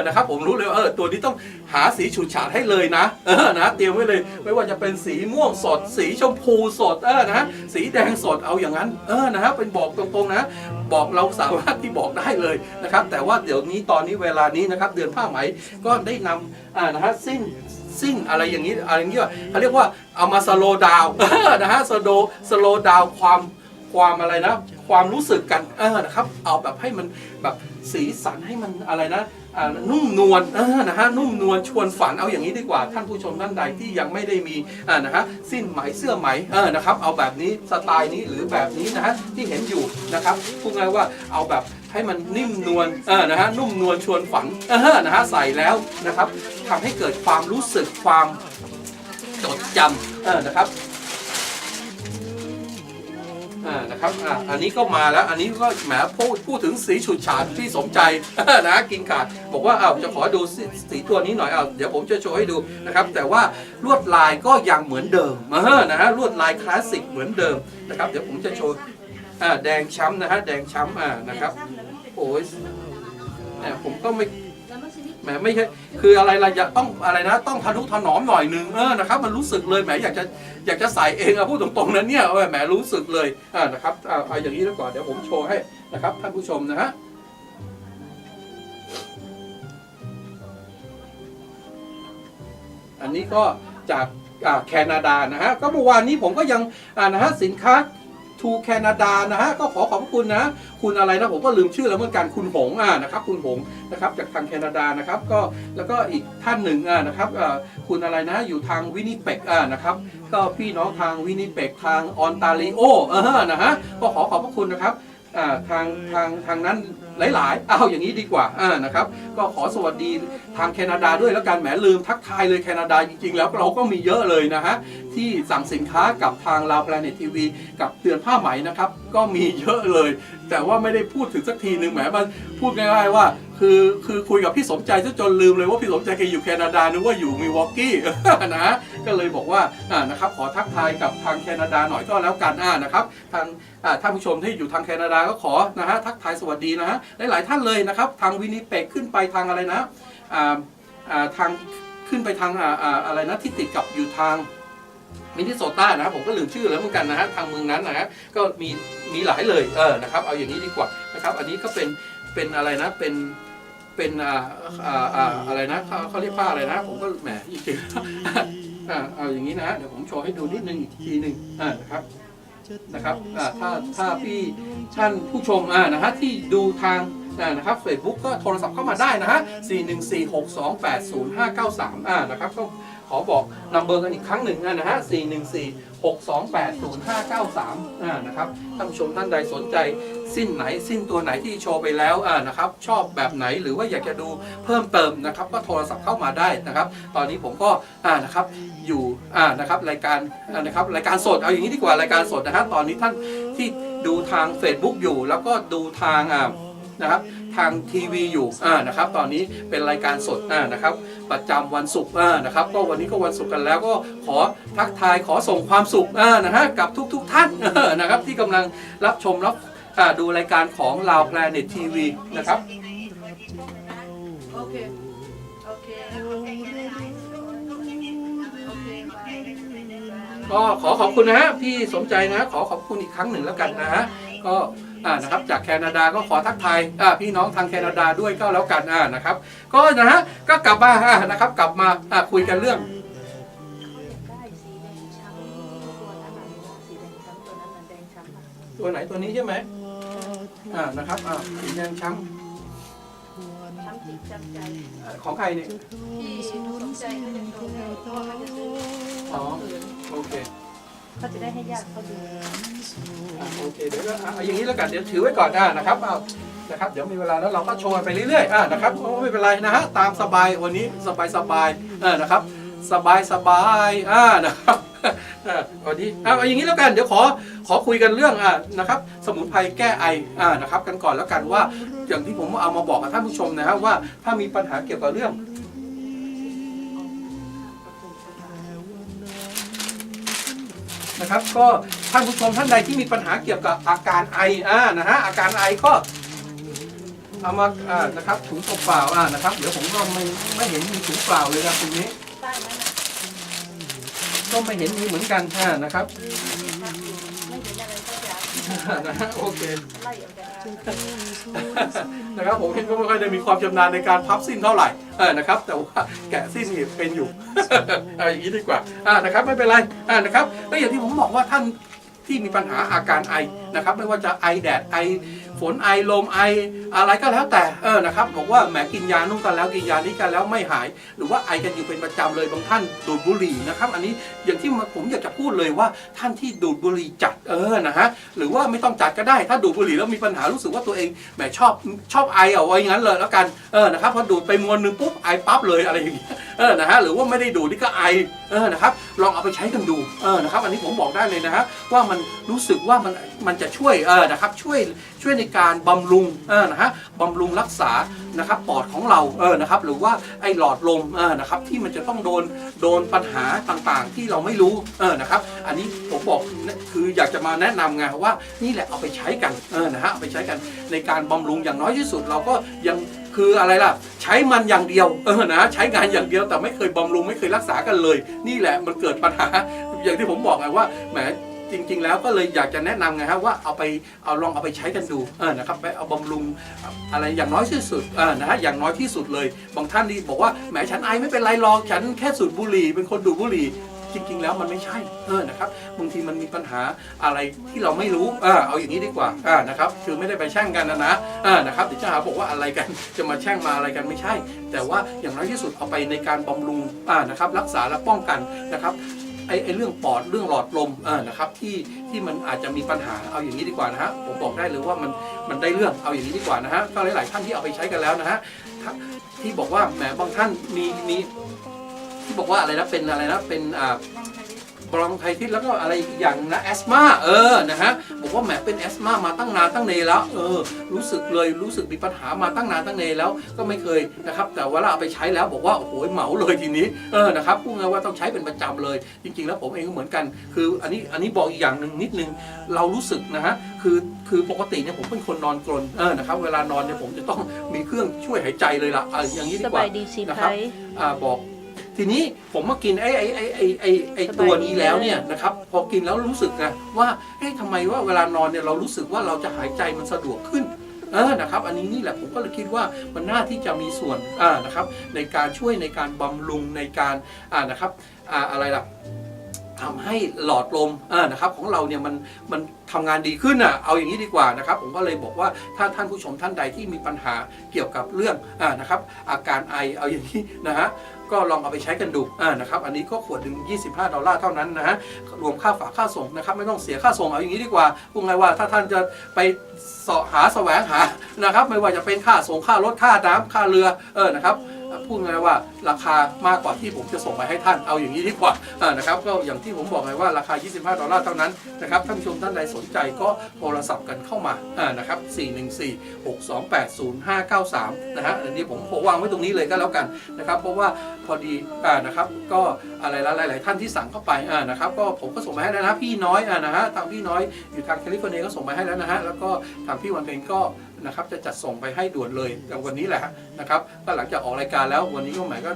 นะครับผมรู้เลยตัวนี้ต้องหาสีฉูดฉาดให้เลยนะนะเตรียมไว้เลยไม่ว่าจะเป็นสีม่วงสดสีชมพูสดนะฮะสีแดงสดเอาอย่างนั้นนะฮะเป็นบอกตรงๆนะบอกเราสามารถที่บอกได้เลยนะครับแต่ว่าเดี๋ยวนี้ตอนนี้เวลานี้นะครับเดือนผ้าไหมก็ได้นำนะฮะสิ้นอะไรอย่างนี้อะไรอย่างนี้เขาเรียกว่าเอามาสโลว์ดาวน์นะฮะสโลว์ดาวน์ความอะไรนะความรู้สึกกันนะครับเอาแบบให้มันแบบสีสันให้มันอะไรนะนุ่มนวลนะฮะนุ่มนวลชวนฝันเอาอย่างนี้ดีกว่าท่านผู้ชมท่านใดที่ยังไม่ได้มีนะฮะสิ้นไหมเสื้อไหมนะครับเอาแบบนี้สไตล์นี้หรือแบบนี้นะฮะที่เห็นอยู่นะครับพูดง่ายว่าเอาแบบให้มันนิ่มนวลนะฮะนุ่มนวลชวนฝันนะฮะใส่แล้วนะครับทำให้เกิดความรู้สึกความจดจำนะครับนะครับอันนี้ก็มาแล้วอันนี้ก็แหมพูดถึงสีฉูดฉาดที่สมใจนะกินขาดบอกว่าจะขอดูสีตัวนี้หน่อยเดี๋ยวผมจะโชว์ให้ดูนะครับแต่ว่าลวดลายก็ยังเหมือนเดิมนะฮะลวดลายคลาสสิกเหมือนเดิมนะครับเดี๋ยวผมจะโชว์แดงช้ำนะฮะแดงช้ำนะครับโอ้ยผมก็แหมไม่ใช่คืออะไรล่ะอยากต้องอะไรนะต้องทะนุถนอมหน่อยนึงนะครับมันรู้สึกเลยแหมอยากจะใส่เองพูดตรงๆนั้นเนี่ยแหมรู้สึกเลยนะครับเอาอย่างนี้ดีกว่าเดี๋ยวผมโชว์ให้นะครับท่านผู้ชมนะฮะอันนี้ก็จากแคนาดานะฮะก็เมื่อวานนี้ผมก็ยังนะฮะสินค้าทูแคนาดานะฮะก็ขอบคุณนะคุณอะไรนะผมก็ลืมชื่อแล้วเหมือนกันคุณหงนะครับคุณหงนะครับจากทางแคนาดานะครับก็แล้วก็อีกท่านหนึ่งนะครับคุณอะไรนะอยู่ทางวินิเป็กนะครับก็พี่น้องทางวินิเป็กทางออนตาริโอนะฮะก็ขอบคุณนะครับทางนั้นหลายๆเอาอย่างนี้ดีกว่านะครับก็ขอสวัสดีทางแคนาดาด้วยแล้วกันแหมลืมทักทายเลยแคนาดาจริงๆแล้วเราก็มีเยอะเลยนะฮะที่สั่งสินค้ากับทางลาวแพลเน็ตทีวีกับเตือนผ้าไหมนะครับก็มีเยอะเลย แต่ว่าไม่ได้พูดถึงสักทีหนึ่งแหมมันพูดง่ายๆว่าคือคุยกับพี่สมใจจนลืมเลยว่าพี่สมใจแกอยู่แคนาดานึกว่าอยู่มิลวอกกี้ นะก็เลยบอกว่านะครับขอทักทายกับทางแคนาดาหน่อยก็แล้วกันนะครับทางท่านผู้ชมที่อยู่ทางแคนาดาก็ขอนะฮะทักทายสวัสดีนะฮะหลายๆท่านเลยนะครับทางวินิเปกขึ้นไปทางอะไรนะทางขึ้นไปทางอะไรนะที่ติดกับอยู่ทางมินนิโซตานะครับผมก็ลืมชื่อแล้วเหมือนกันนะฮะทางเมืองนั้นนะฮะก็มีหลายเลยนะครับเอาอย่างนี้ดีกว่านะครับอันนี้ก็เป็นอะไรนะเป็นอะไรนะเขาเรียกผ้าอะไรนะผมก็แหมจริงๆเอาอย่างนี้นะเดี๋ยวผมโชว์ให้ดูนิดนึงอีกทีหนึ่งนะครับถ้าพี่ท่านผู้ชมนะฮะที่ดูทางนะครับ Facebook ก็โทรศัพท์เข้ามาได้นะฮะ414-628-0593นะครับก็ขอบอกนัมเบอร์กันอีกครั้งหนึ่งนะฮะ414-628-0593นะครับท่านผู้ชมท่านใดสนใจสิ้นตัวไหนที่โชว์ไปแล้วนะครับชอบแบบไหนหรือว่าอยากจะดูเพิ่มเติมนะครับก็โทรศัพท์เข้ามาได้นะครับตอนนี้ผมก็นะครับอยู่นะครับรายการสดเอาอย่างนี้ดีกว่ารายการสดนะครับตอนนี้ท่านที่ดูทาง Facebook อยู่แล้วก็ดูทางนะครับทางทีวีอยู่นะครับตอนนี้เป็นรายการสดนะครับประจำวันศุกร์นะครับก็วันนี้ก็วันศุกร์กันแล้วก็ขอทักทายขอส่งความสุขนะฮะกับทุกท่านนะครับที่กำลังรับชมดูรายการของ Lao Planet TV นะครับโอเคก็ขอขอบคุณนะฮะพี่สมใจนะขอขอบคุณอีกครั้งหนึ่งแล้วกันนะฮะก็นะครับจากแคนาดาก็ขอทักทายพี่น้องทางแคนาดาด้วยก็แล้วกันนะครับก็นะฮะก็กลับมานะครับกลับมาคุยกันเรื่องตัวไหนตัวนี้ใช่ไหมนะครับสีแดงช้ำของใครเนี่ยอ๋อโอเคเขาจะได้ให้ญาติเขาดูโอเคเดี๋ยวก็อย่างนี้แล้วกันเดี๋ยวถือไว้ก่อนนะครับนะครับเดี๋ยวมีเวลาแล้วเราก็โชว์ไปเรื่อยๆนะครับไม่เป็นไรนะฮะตามสบายวันนี้สบายนะครับสบายนะครับวันนี้เอาอย่างนี้แล้วกันเดี๋ยวขอคุยกันเรื่องนะครับสมุนไพรแก้ไอนะครับกันก่อนแล้วกันว่าอย่างที่ผมเอามาบอกกับท่านผู้ชมนะครับว่าถ้ามีปัญหาเกี่ยวกับเรื่องนะครับก็ท่านผู้ชมท่านใดที่มีปัญหาเกี่ยวกับอาการไอนะฮะอาการไอก็เอามานะครับถุงเปล่านะครับเดี๋ยวผมก็ไม่เห็นมีถุงเปล่าเลยนะตรงนี้ก็ไม่เห็นมีเหมือนกันนะครับนะฮะโอเคนะครับผมเห็นก็ไม่ค่อยได้มีความชำนาญในการพับสิ้นเท่าไหร่นะครับแต่ว่าแกะสิ้นนี่เป็นอยู่อย่างนี้ดีกว่านะครับไม่เป็นไรนะครับแล้วอย่างที่ผมบอกว่าท่านที่มีปัญหาอาการไอนะครับไม่ว่าจะไอแดดไอฝนไอลมไออะไรก็แล้วแต่นะครับบอกว่าแหมกินยานู่นกันแล้วกินยานี้กันแล้วไม่หายหรือว่าไอกันอยู่เป็นประจำเลยบางท่านดูดบุหรี่นะครับอันนี้อย่างที่ผมอยากจะพูดเลยว่าท่านที่ดูดบุหรี่จัดนะฮะหรือว่าไม่ต้องจัดก็ได้ถ้าดูดบุหรี่แล้วมีปัญหารู้สึกว่าตัวเองแหมชอบไอเอาไว้งั้นเลยแล้วกันนะครับพอดูดไปมวนนึงปุ๊บไอปั๊บเลยอะไรอย่างเงี้ยนะฮะหรือว่าไม่ได้ดูดนี่ก็ไอนะครับลองเอาไปใช้กันดูนะครับอันนี้ผมบอกได้เลยนะฮะว่ามันรู้สึกว่ามันจะช่วยนะครับช่วยในการบำรุงนะฮะบำรุงรักษานะครับปอดของเรานะครับหรือว่าไอหลอดลมนะครับที่มันจะต้องโดนปัญหาต่างๆที่เราไม่รู้นะครับอันนี้ผมบอกคืออยากจะมาแนะนำไงว่านี่แหละเอาไปใช้กันนะฮะเอาไปใช้กันในการบำรุงอย่างน้อยที่สุดเราก็ยังคืออะไรล่ะใช้มันอย่างเดียวนะใช้งานอย่างเดียวแต่ไม่เคยบำรุงไม่เคยรักษากันเลยนี่แหละมันเกิดปัญหาอย่างที่ผมบอกไงว่าแหมจริงๆแล้วก็เลยอยากจะแนะนำไงครับว่าลองเอาไปใช้กันดูนะครับไปเอาบำรุงอะไรอย่างน้อยที่สุดนะฮะอย่างน้อยที่สุดเลยบางท่านนี่บอกว่าแหมฉันไอไม่เป็นไรหรอกฉันแค่สูบบุหรี่เป็นคนดูดบุหรี่จริงๆแล้วมันไม่ใช่นะครับบางทีมันมีปัญหาอะไรที่เราไม่รู้เอาอย่างนี้ดีกว่านะครับคือไม่ได้ไปแช่งกันนะครับเดี๋ยวจะหาบอกว่าอะไรกันจะมาแช่งมาอะไรกันไม่ใช่แต่ว่าอย่างน้อยที่สุดเอาไปในการบำรุงนะครับรักษาและป้องกันนะครับไอ้เรื่องปอดเรื่องหลอดลมนะครับที่มันอาจจะมีปัญหาเอาอย่างนี้ดีกว่านะฮะผมบอกได้เลยว่ามันได้เรื่องเอาอย่างนี้ดีกว่านะฮะก็หลายๆท่านที่เอาไปใช้กันแล้วนะฮะที่บอกว่าแหมบางท่านมีที่บอกว่าอะไรนะเป็นอะไรนะเป็น บรองไคทิสแล้วก็อะไรอีกอย่างนะแอสมานะฮะบอกว่าแหมเป็นแอสมามาตั้งนานตั้งนานแล้วรู้สึกมีปัญหามาตั้งนานตั้งนานแล้วก็ไม่เคยนะครับแต่เวลาเอาไปใช้แล้วบอกว่าโอ้โหเหมาเลยทีนี้นะครับพูดง่ายว่าต้องใช้เป็นประจำเลยจริงๆแล้วผมเองก็เหมือนกันคืออันนี้บอกอีกอย่างหนึ่งนิดนึงเรารู้สึกนะฮะคือปกติเนี่ยผมเป็นคนนอนกรนนะครับเวลานอนเนี่ยผมจะต้องมีเครื่องช่วยหายใจเลยล่ะอย่างนี้ดีกว่านะครับบอกทีนี้ผมมากินไอ้ตัวนี้แล้วเนี่ยนะครับพอกินแล้วรู้สึกไงว่าทำไมว่าเวลานอนเนี่ยเรารู้สึกว่าเราจะหายใจมันสะดวกขึ้นนะครับอันนี้นี่แหละผมก็เลยคิดว่ามันน่าที่จะมีส่วนนะครับในการช่วยในการบำรุงในการนะครับอะไรล่ะทำให้หลอดลมนะครับของเราเนี่ยมันทำงานดีขึ้นเอาอย่างนี้ดีกว่านะครับผมก็เลยบอกว่าถ้าท่านผู้ชมท่านใดที่มีปัญหาเกี่ยวกับเรื่องนะครับอาการไอเอาอย่างนี้นะฮะก็ลองเอาไปใช้กันดูนะครับอันนี้ก็ขวดหนึ่ง$25เท่านั้นนะฮะรวมค่าฝากค่าส่งนะครับไม่ต้องเสียค่าส่งเอาอย่างนี้ดีกว่าพูดง่ายว่าถ้าท่านจะไปแสวงหานะครับไม่ว่าจะเป็นค่าส่งค่ารถค่าน้ำค่าเรือนะครับพูดง่ายว่าราคามากกว่าที่ผมจะส่งไปให้ท่านเอาอย่างนี้ดีกว่านะครับก็อย่างที่ผมบอกไงว่าราคา$25เท่านั้นนะครับท่านผู้ชมท่านใดสนใจก็โทรศัพท์กันเข้ามานะครับ414-628-0593นะฮะอันนี้ผมวางไว้ตรงนี้เลยก็แล้วกันนะครับเพราะว่าพอดีนะครับก็อะไรหลายๆท่านที่สั่งเข้าไปนะครับก็ผมก็ส่งมาให้แล้วนะพี่น้อยนะฮะทางพี่น้อยอยู่ทางแคลิฟอร์เนียก็ส่งมาให้แล้วนะฮะแล้วก็ทางพี่วันเพ็ญก็นะครับจะจัดส่งไปให้ด่วนเลยในวันนี้แหละนะครับก็หลังจากออกรายการแล้ววันนี้ก็หมายก็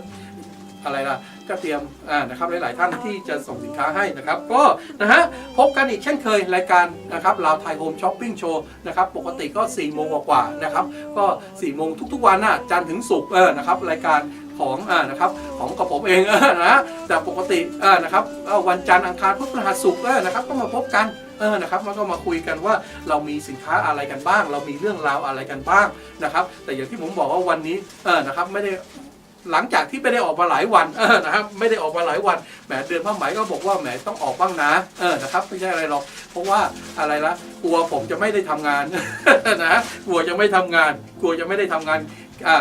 อะไรล่ะก็เตรียมนะครับหลายๆท่านที่จะส่งสินค้าให้นะครับก็นะฮะพบกันอีกเช่นเคยรายการนะครับลาวไทยโฮมช้อปปิ้งโชว์นะครับปกติก็4 โมงกว่าๆนะครับก็4 โมงทุกๆวันจันทร์ถึงศุกร์นะครับรายการของนะครับของกับผมเองนะแต่ปกตินะครับวันจันทร์อังคารพุธพฤหัสศุกร์นะครับก็มาพบกันนะครับมันก็มาคุยกันว่าเรามีสินค้าอะไรกันบ้างเรามีเรื่องราวอะไรกันบ้างนะครับแต่อย่างที่ผมบอกว่าวันนี้นะครับไม่ได้หลังจากที่ไม่ได้ออกมาหลายวันนะครับไม่ได้ออกมาหลายวันแหมเดือนผ้าไหมก็บอกว่าแหมต้องออกบ้างนะนะครับไม่ใช่อะไรหรอกเพราะว่าอะไรละกลัวผมจะไม่ได้ทำงานนะกลัวจะไม่ทำงานกลัวจะไม่ได้ทำงาน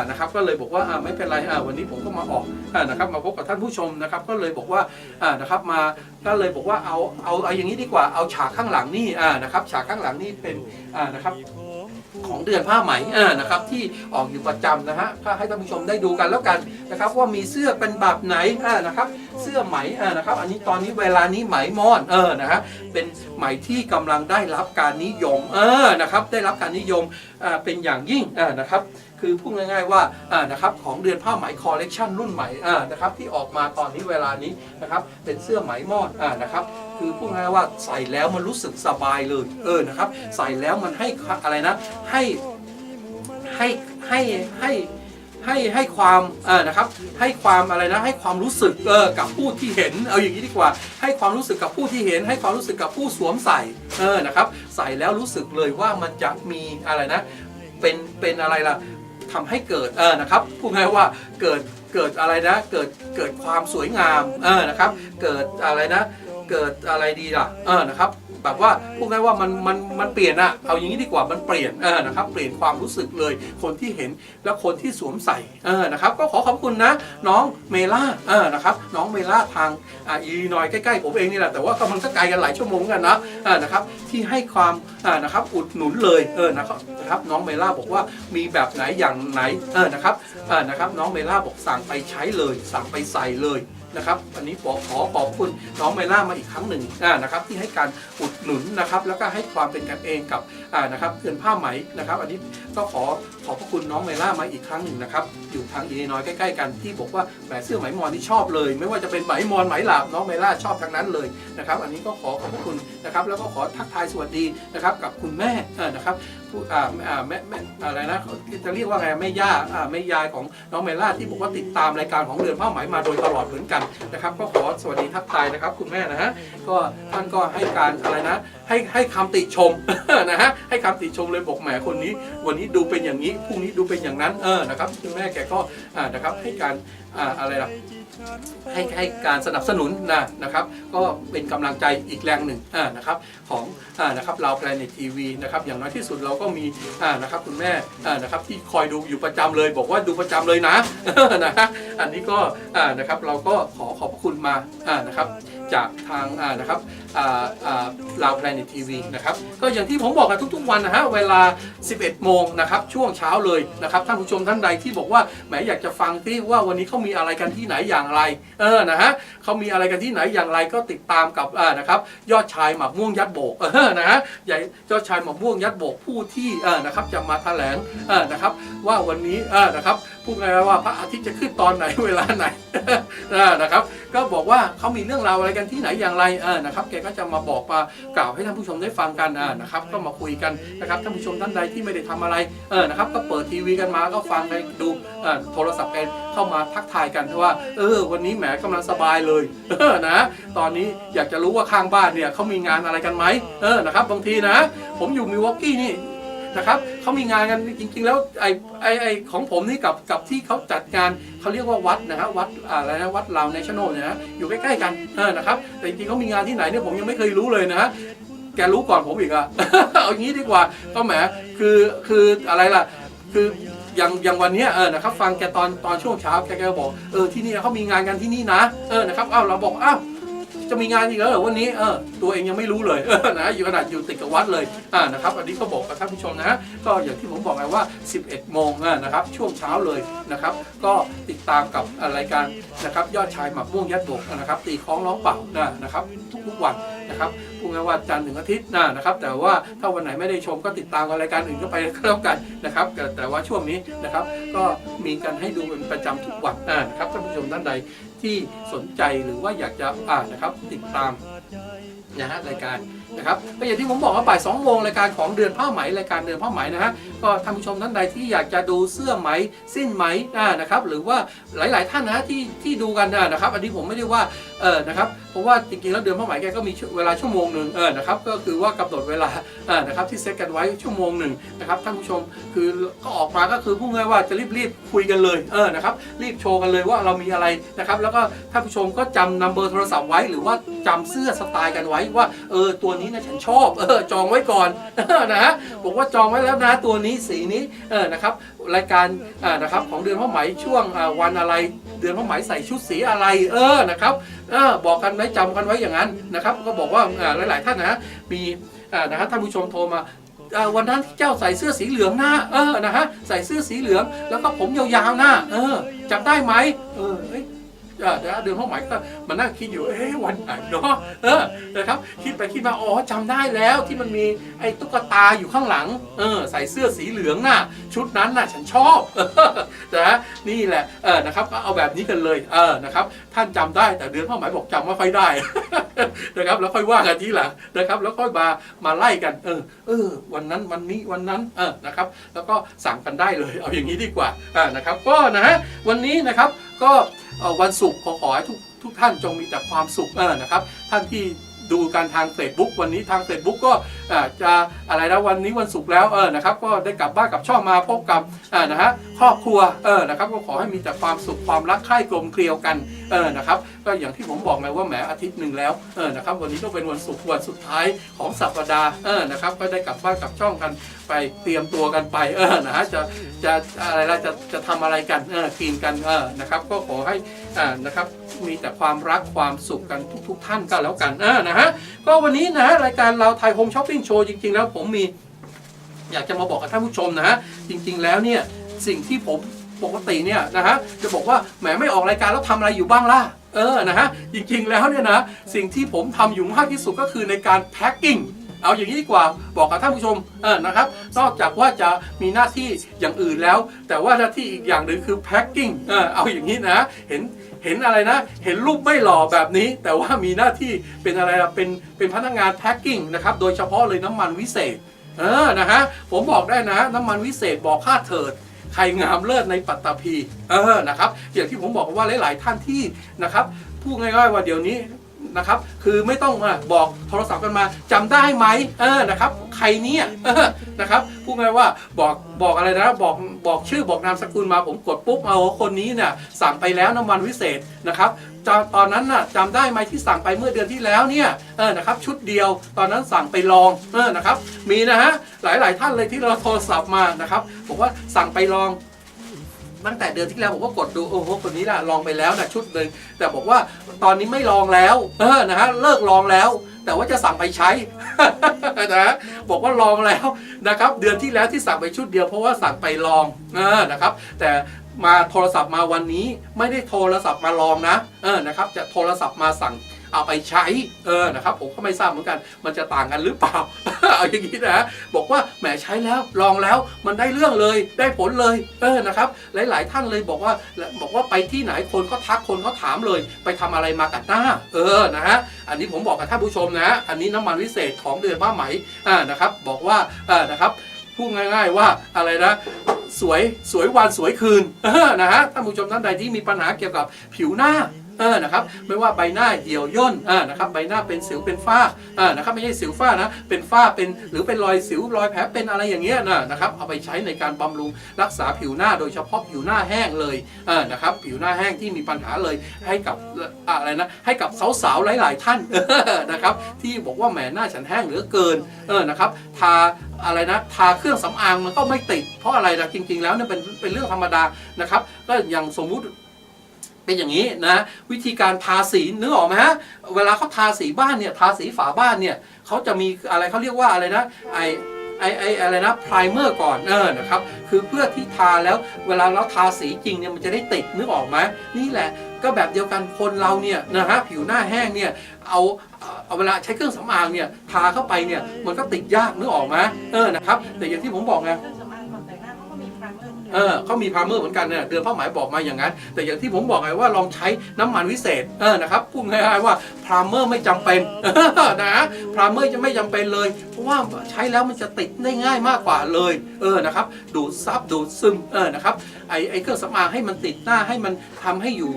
นะครับก็เลยบอกว่าไม่เป็นไรวันนี้ผมก็มาออกนะครับมาพบกับท่านผู้ชมนะครับก็เลยบอกว่านะครับมาก็เลยบอกว่าเอาอย่างนี้ดีกว่าเอาฉากข้างหลังนี่นะครับฉากข้างหลังนี่เป็นนะครับของเดือนผ้าไหมนะครับที่ออกอยู่ประจำนะฮะก็ให้ท่านผู้ชมได้ดูกันแล้วกันนะครับว่ามีเสื้อเป็นแบบไหนนะครับเสื้อไหมนะครับอันนี้ตอนนี้เวลานี้ไหมมอนนะฮะเป็นไหมที่กำลังได้รับการนิยมนะครับได้รับการนิยมเป็นอย่างยิ่งนะครับคือพูดง่ายๆว่านะครับของเดือนผ้าไหมคอลเลกชันรุ่นใหม่นะครับที่ออกมาตอนนี้เวลานี้นะครับเป็นเสื้อไหมมอนนะครับคือพูดง่ายๆว่าใส่แล้วมันรู้สึกสบายเลยนะครับใส่แล้วมันให้อะไรนะให้ความนะครับให้ความอะไรนะให้ความรู้สึกกับผู้ที่เห็นเอาอย่างนี้ดีกว่าให้ความรู้สึกกับผู้ที่เห็นให้ความรู้สึกกับผู้สวมใส่นะครับใส่แล้วรู้สึกเลยว่ามันจะมีอะไรนะเป็นอะไรล่ะทำให้เกิดนะครับพูดง่ายว่าเกิดอะไรนะเกิดความสวยงามนะครับเกิดอะไรนะเกิดอะไรดีล่ะนะครับแบบว่าพูดง่ายว่ามันเปลี่ยนเอาอย่างนี้ดีกว่ามันเปลี่ยนนะครับเปลี่ยนความรู้สึกเลยคนที่เห็นและคนที่สวมใส่นะครับก็ขอบคุณนะน้องเมล่านะครับน้องเมล่าทางอีลินอยใกล้ๆผมเองนี่แหละแต่ว่าก็มันก็ไกลกันหลายชั่วโมงกันนะครับที่ให้ความนะครับอุดหนุนเลยนะครับน้องเมล่าบอกว่ามีแบบไหนอย่างไหนนะครับน้องเมล่าบอกสั่งไปใช้เลยสั่งไปใส่เลยนะครับอันนี้ขอขอบคุณน้องเมล่ามาอีกครั้งหนึ่งนะครับที่ให้การอุดหนุนนะครับแล้วก็ให้ความเป็นกันเองกับนะครับเดือนผ้าไหมนะครับอันนี้ก็ขอบพระคุณน้องเมล่ามาอีกครั้งหนึ่งนะครับอยู่ทางอีลินอยใกล้ๆกันที่บอกว่าแหมเสื้อไหมมอนที่ชอบเลยไม่ว่าจะเป็นไหมมอนไหมหลาบน้องเมล่าชอบทั้งนั้นเลยนะครับอันนี้ก็ขอบพระคุณนะครับแล้วก็ขอทักทายสวัสดีนะครับกับคุณแม่นะครับแม่อะไรนะจะเรียกว่าไงแม่ย่าแม่ยายของน้องเมล่าที่บอกว่าติดตามรายการของเดือนผ้าไหมมาโดยตลอดเหมือนกันนะครับก็ขอสวัสดีทักทายนะครับคุณแม่นะฮะก็ท่านก็ให้การอะไรนะให้คำติชมนะฮะให้คำติชมเลยบอกแหมคนนี้วันนี้ดูเป็นอย่างนี้พรุ่งนี้ดูเป็นอย่างนั้นนะครับคุณแม่แกก็นะครับให้การอะไรล่ะ ให้การสนับสนุนนะครับก็เป็นกำลังใจอีกแรงหนึ่งนะครับของนะครับเราแพลเน็ตทีวีนะครับอย่างน้อยที่สุดเราก็มีนะครับคุณแม่นะครับที่คอยดูอยู่ประจำเลยบอกว่าดูประจำเลยนะนะอันนี้ก็นะครับเราก็ขอบพระคุณมานะครับจากทางนะครับเราแพลเน็ตทีวีนะครับก็อย่างที่ผมบอกกันทุกๆวันนะฮะเวลา 11 โมงนะครับช่วงเช้าเลยนะครับท่านผู้ชมท่านใดที่บอกว่าแหมอยากจะฟังที่ว่าวันนี้เขามีอะไรกันที่ไหนอย่างไรนะฮะเขามีอะไรกันที่ไหนอย่างไรก็ติดตามกับนะครับยอดชายหมากม่วงยัดโบกนะฮะยอดชายหมากม่วงยัดโบกผู้ที่นะครับจะมาแถลงนะครับว่าวันนี้นะครับพูดง่ายๆว่าพระอาทิตย์จะขึ้นตอนไหนเวลาไหนนะครับก็บอกว่าเขามีเรื่องราวอะไรกันที่ไหนอย่างไรนะครับแกก็จะมาบอกมากล่าวให้ท่านผู้ชมได้ฟังกันนะครับก็มาคุยกันนะครับท่านผู้ชมท่านใดที่ไม่ได้ทำอะไรนะครับก็เปิดทีวีกันมาก็ฟังไปดูโทรศัพท์กันเข้ามาทักทายกันว่าวันนี้แหมกำลังสบายเลยนะตอนนี้อยากจะรู้ว่าข้างบ้านเนี่ยเขามีงานอะไรกันไหมนะครับบางทีนะผมอยู่มิลวอกกี้นี่นะครับเขามีงานกันจริงๆแล้วไอของผมนี่กับที่เขาจัดงานเขาเรียกว่าวัดนะฮะวัดอะไรนะวัดลาวเนชั่นแนลเนี่ยนะอยู่ใกล้ๆกันนะครับแต่จริงๆเขามีงานที่ไหนเนี่ยผมยังไม่เคยรู้เลยนะฮะแกรู้ก่อนผมอีกอะ เอางี้ดีกว่าก็แหมคืออะไรล่ะคืออย่างวันนี้นะครับฟังแกตอนช่วงเช้าแกบอกที่นี่เขามีงานกันที่นี่นะนะครับเราบอกจะมีงานอีกแล้วเหรอวันนี้ตัวเองยังไม่รู้เลยนะอยู่ขนาดอยู่ติดกับวัดเลยนะครับอันนี้ก็บอกกับท่านผู้ชมนะก็อย่างที่ผมบอกไงว่า 11 โมงนะครับช่วงเช้าเลยนะครับก็ติดตามกับรายการนะครับยอดชายหมากม่วงยัดโบกนะครับตีคล้องร้องเป่านะครับทุกวันนะครับพูดง่ายว่าจันทร์ถึงอาทิตย์นะครับแต่ว่าถ้าวันไหนไม่ได้ชมก็ติดตามกับรายการอื่นก็ไปก็แล้วกันนะครับแต่ว่าช่วงนี้นะครับก็มีกันให้ดูเป็นประจำทุกวันนะครับท่านผู้ชมท่านใดที่สนใจหรือว่าอยากจะนะครับติดตามนะฮะรายการนะครับก็อย่างที่ผมบอกว่าบ่าย 2 โมงรายการของเดือนผ้าไหมรายการเดือนผ้าไหมนะฮะก็ท่านผู้ชมท่านใดที่อยากจะดูเสื้อไหมสิ้นไหมนะครับหรือว่าหลายๆท่านนะที่ดูกันนะครับอันนี้ผมไม่ได้ว่านะครับเพราะว่าจริงๆแล้วเดือนผ้าไหมแกก็มีเวลาชั่วโมงหนึ่งนะครับก็คือว่ากำหนดเวลานะครับที่เซตกันไว้ชั่วโมงหนึ่งนะครับท่านผู้ชมคือก็ออกมาก็คือพูดง่ายว่าจะรีบคุยกันเลยนะครับรีบโชว์กันเลยว่าเรามีอะไรนะครับแล้วก็ท่านผู้ชมก็จำนัมเบอร์โทรศัพท์ไว้หรือว่าจำเสื้อสไตล์กันไว้ว่าตัวนี้นะฉันชอบจองไว้ก่อนนะฮะบอกว่าจองไว้แล้วนะตัวนี้สีนี้นะครับรายการนะครับของเดือนผ้าไหมช่วงวันอะไรเดือนผ้าไหมใส่ชุดสีอะไรนะครับบอกกันไว้จำกันไว้อย่างนั้นนะครับก็บอกว่าหลายๆท่านนะมีนะครับท่านผู้ชมโทรมาวันนั้นเจ้าใส่เสื้อสีเหลืองนะนะฮะใส่เสื้อสีเหลืองแล้วก็ผมยาวๆนะจำได้ไหมเดือนผ้าไหมก็มานั่งคิดอยู่วันไหนเนาะนะครับคิดไปคิดมาจำได้แล้วที่มันมีไอ้ตุ๊กตาอยู่ข้างหลังใส่เสื้อสีเหลืองน่ะชุดนั้นน่ะฉันชอบนะนี่แหละนะครับก็เอาแบบนี้กันเลยนะครับท่านจำได้แต่เดือนผ้าไหมบอกจำไม่ค่อยได้นะครับแล้วค่อยว่ากันทีหลังนะครับแล้วค่อยมาไล่กันวันนั้นวันนี้วันนั้นนะครับแล้วก็สั่งกันได้เลยเอาอย่างนี้ดีกว่านะครับก็นะฮะวันนี้นะครับก็วันศุกร์ขอให้ทุกท่านจงมีแต่ความสุขนะครับท่านที่ดูกันทาง Facebook วันนี้ทาง Facebook ก็จะอะไรนะวันนี้วันศุกร์แล้วนะครับก็ได้กลับบ้านกับช่องมาพบกับนะฮะครอบครัวนะครับก็ขอให้มีแต่ความสุขความรักใคร่กลมเกลียวกันนะครับก็อย่างที่ผมบอกไงว่าแหมอาทิตย์หนึ่งแล้วนะครับวันนี้ก็เป็นวันศุกร์วันสุดท้ายของสัปดาห์นะครับก็ได้กลับบ้านกับช่องกันไปเตรียมตัวกันไปนะฮะจะอะไรล่ะจะทำอะไรกันกินกันนะครับก็ขอให้นะครับมีแต่ความรักความสุขกันทุกท่านก็แล้วกันนะฮะก็วันนี้นะรายการเราไทยโฮมช้อปปิ้งโชว์จริงๆแล้วผมมีอยากจะมาบอกกับท่านผู้ชมนะฮะจริงๆแล้วเนี่ยสิ่งที่ผมปกติเนี่ยนะฮะจะบอกว่าแหมไม่ออกรายการแล้วทำอะไรอยู่บ้างล่ะนะฮะจริงๆแล้วเนี่ยนะสิ่งที่ผมทำอยู่มากที่สุดก็คือในการแพ็คกิ้งเอาอย่างนี้ดีกว่าบอกกับท่านผู้ชมนะครับนอกจากว่าจะมีหน้าที่อย่างอื่นแล้วแต่ว่าหน้าที่อีกอย่างหนึ่งคือแพ็คกิ้งเอาอย่างนี้นะเห็นอะไรนะเห็นรูปไม่หล่อแบบนี้แต่ว่ามีหน้าที่เป็นอะไรล่ะเป็นพนักงานแพ็คกิ้งนะครับโดยเฉพาะเลยน้ำมันวิเศษนะฮะผมบอกได้นะน้ำมันวิเศษบอกค่าเถิดใครงามเลิศในปัตตภีนะครับอย่างที่ผมบอกว่าหลายๆท่านที่นะครับพูดง่ายๆว่าเดี๋ยวนี้ นะครับคือไม่ต้องมาบอกโทรศัพท์กันมาจำได้ไหมนะครับใครเนี่ยนะครับพูดง่ายว่าบอกอะไรนะบอกชื่อบอกนามสกุลมาผมกดปุ๊บเอาคนนี้เนี่ยสั่งไปแล้วน้ำมันวิเศษนะครับตอนนั้นน่ะจำได้ไหมที่สั่งไปเมื่อเดือนที่แล้วเนี่ยนะครับชุดเดียวตอนนั้นสั่งไปลองนะครับมีนะฮะหลายท่านเลยที่เราโทรศัพท์มานะครับบอกว่าสั่งไปลองตั้งแต่เดือนที่แล้วผมก็กดดูโอ้โหคนนี้ละลองไปแล้วนะชุดหนึ่งแต่บอกว่าตอนนี้ไม่ลองแล้วนะฮะเลิกลองแล้วแต่ว่าจะสั่งไปใช้ นะบอกว่าลองแล้วนะครับเดือนที่แล้วที่สั่งไปชุดเดียวเพราะว่าสั่งไปลองนะครับแต่มาโทรศัพท์มาวันนี้ไม่ได้โทรศัพท์มาลองนะนะครับจะโทรศัพท์มาสั่งเอาไปใช้นะครับผมก็ไม่ทราบเหมือนกันมันจะต่างกันหรือเปล่า เอาอย่างนี้นะบอกว่าแหมใช้แล้วลองแล้วมันได้เรื่องเลยได้ผลเลยนะครับหลายๆท่านเลยบอกว่าไปที่ไหนคนก็ทักคนก็ถามเลยไปทำอะไรมากับหน้านะฮะอันนี้ผมบอกกับท่านผู้ชมนะอันนี้น้ำมันวิเศษของเดือนผ้าไหมนะครับบอกว่านะครับพูดง่ายๆว่าอะไรนะสวยวันสวยคืนนะฮะท่านผู้ชมท่านใดที่มีปัญหาเกี่ยวกับผิวหน้านะครับไม่ว่าใบหน้าเหี่ยวย่นนะครับใบหน้าเป็นสิวเป็นฝ้านะครับไม่ใช่สิวฝ้านะเป็นฝ้าเป็นหรือเป็นรอยสิวรอยแผลเป็นอะไรอย่างเงี้ยนะครับเอาไปใช้ในการบำรุงรักษาผิวหน้าโดยเฉพาะผิวหน้าแห้งเลยนะครับผิวหน้าแห้งที่มีปัญหาเลยให้กับอะไรนะให้กับสาวๆหลายๆท่านนะครับที่บอกว่าแหมหน้าฉันแห้งเหลือเกินนะครับทาอะไรนะทาเครื่องสำอางมันก็ไม่ติดเพราะอะไรนะจริงๆแล้วเนี่ยเป็นเรื่องธรรมดานะครับก็อย่างสมมุติเป็นอย่างนี้นะวิธีการทาสีนึกออกไหมฮะเวลาเขาทาสีบ้านเนี่ยทาสีฝาบ้านเนี่ยเขาจะมีอะไรเขาเรียกว่าอะไรนะอะไรนะไพรเมอร์ก่อนนะครับคือเพื่อที่ทาแล้วเวลาเราทาสีจริงเนี่ยมันจะได้ติดนึกออกไหมนี่แหละก็แบบเดียวกันคนเราเนี่ยนะฮะผิวหน้าแห้งเนี่ยเอาเวลาใช้เครื่องสำอางเนี่ยทาเข้าไปเนี่ยมันก็ติดยากนึกออกไหมนะครับแต่อย่างที่ผมบอกไงเขามีพาร์เมอร์เหมือนกันเนี่ยเดือนผ้าไหมบอกมาอย่างนั้นแต่อย่างที่ผมบอกไงว่าลองใช้น้ำมันวิเศษนะครับพูดง่ายๆว่าพาร์เมอร์ไม่จำเป็นนะพาร์เมอร์จะไม่จำเป็นเลยเพราะว่าใช้แล้วมันจะติดได้ง่ายมากกว่าเลยนะครับดูดซับดูดซึมนะครับไอเครื่องสำอางให้มันติดหน้าให้มันทำให้อยู่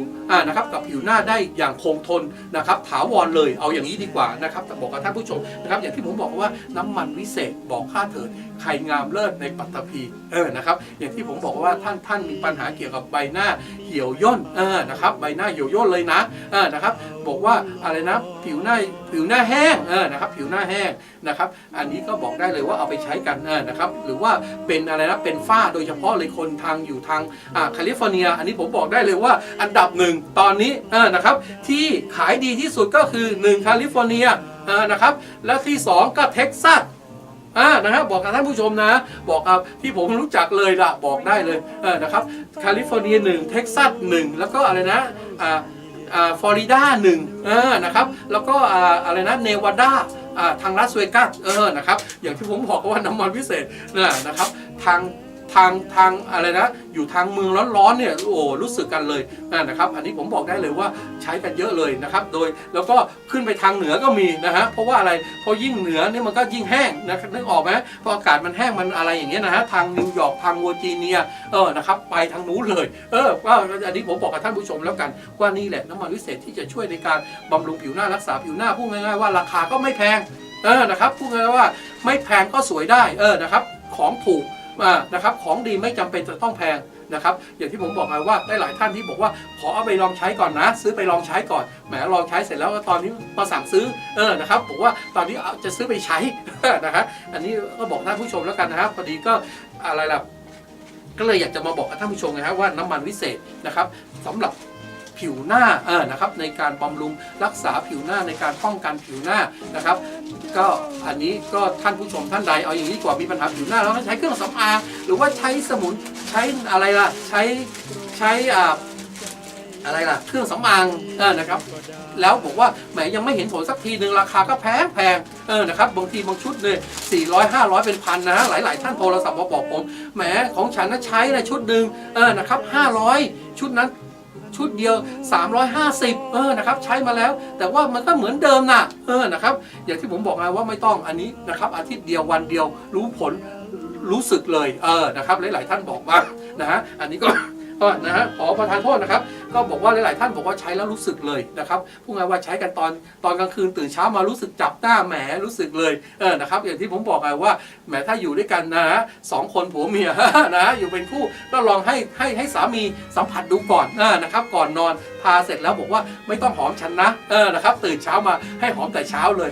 นะครับกับผิวหน้าได้อย่างคงทนนะครับถาวรเลยเอาอย่างนี้ดีกว่านะครับบอกกับท่านผู้ชมนะครับอย่างที่ผมบอกว่าน้ำมันวิเศษบอกข้าเถิดใครงามเลิศในปัตตภีนะครับอย่างที่ผมบอกว่าท่านมีปัญหาเกี่ยวกับใบหน้าเหี่ยวย่นนะครับใบหน้าเหี่ยวย่นเลยนะครับบอกว่าอะไรนะผิวหน้าแห้งนะครับผิวหน้าแห้งนะครับอันนี้ก็บอกได้เลยว่าเอาไปใช้กันนะครับหรือว่าเป็นอะไรนะเป็นฝ้าโดยเฉพาะเลยคนอยู่ทางแคลิฟอร์เนียอันนี้ผมบอกได้เลยว่าอันดับหนึ่งตอนนี้นะครับที่ขายดีที่สุดก็คือ1แคลิฟอร์เนียนะครับและที่2ก็เท็กซัสนะครับบอกกับท่านผู้ชมนะบอกกับที่ผมรู้จักเลยละบอกได้เลยนะครับแคลิฟอร์เนีย1เท็กซัส1แล้วก็อะไรนะฟลอริดา1นะครับแล้วก็อะไรนะเนวาดาทางลาสเวกัสนะครับอย่างที่ผมบอกว่าน้ำมันพิเศษนะครับทางอะไรนะอยู่ทางเมืองร้อนๆเนี่ยโอ้รู้สึกกันเลยนะครับอันนี้ผมบอกได้เลยว่าใช้กันเยอะเลยนะครับโดยแล้วก็ขึ้นไปทางเหนือก็มีนะฮะเพราะว่าอะไรพอยิ่งเหนือเนี่ยมันก็ยิ่งแห้งนะนึกออกไหมพออากาศมันแห้งมันอะไรอย่างเงี้ยนะฮะทางนิวยอร์กทางเวอร์จิเนียนะครับไปทางนู้นเลยว่าอันนี้ผมบอกกับท่านผู้ชมแล้วกันว่านี่แหละน้ำมันวิเศษที่จะช่วยในการบำรุงผิวหน้ารักษาผิวหน้าพูดง่ายๆว่าราคาก็ไม่แพงนะครับพูดง่ายๆว่าไม่แพงก็สวยได้นะครับของถูกนะครับของดีไม่จำเป็นจะต้องแพงนะครับอย่างที่ผมบอกไงว่าได้หลายท่านที่บอกว่าขอเอาไปลองใช้ก่อนนะซื้อไปลองใช้ก่อนแหมลองใช้เสร็จแล้วตอนนี้มาสั่งซื้อนะครับบอกว่าตอนนี้จะซื้อไปใช้ นะครับอันนี้ก็บอกท่านผู้ชมแล้วกันนะครับพอดีก็อะไรล่ะก็เลยอยากจะมาบอกกับท่านผู้ชมนะครับว่าน้ำมันวิเศษนะครับสำหรับผิวหน้านะครับในการบำรุงรักษาผิวหน้าในการป้องกันผิวหน้านะครับก็อันนี้ก็ท่านผู้ชมท่านใดเอาอย่างนี้กว่ามีปัญหาผิวหน้าแล้วใช้เครื่องสำอางหรือว่าใช้สมุนใช้อะไรล่ะใช้อะไรล่ะเครื่องสำอางนะครับแล้วบอกว่าแหมยังไม่เห็นผลสักทีหนึ่งราคาก็แพงนะครับบางทีบางชุดเลย400-500เป็นพันนะหลายๆท่านโทรศัพท์มาบอกผมแหมของฉันนะใช้นะชุดหนึ่งนะครับ500ชุดนั้นชุดเดียว350นะครับใช้มาแล้วแต่ว่ามันก็เหมือนเดิมนะครับอย่างที่ผมบอกไงว่าไม่ต้องอันนี้นะครับอาทิตย์เดียววันเดียวรู้ผลรู้สึกเลยนะครับหลายๆท่านบอกมานะฮะอันนี้ก็ นะฮะขอประทานโทษนะครับก็บอกว่าหลายๆท่านบอกว่าใช้แล้วรู้สึกเลยนะครับพูดง่ายว่าใช้กันตอนกลางคืนตื่นเช้ามารู้สึกจับหน้าแหมรู้สึกเลยนะครับอย่างที่ผมบอกไงว่าแหมถ้าอยู่ด้วยกันนะฮะ2 คนผัวเมีย นะอยู่เป็นคู่ก็ลองให้สามีสัมผัสดูก่อนนะครับก่อนนอนทาเสร็จแล้วบอกว่าไม่ต้องหอมฉันนะนะครับตื่นเช้ามาให้หอมแต่เช้าเลย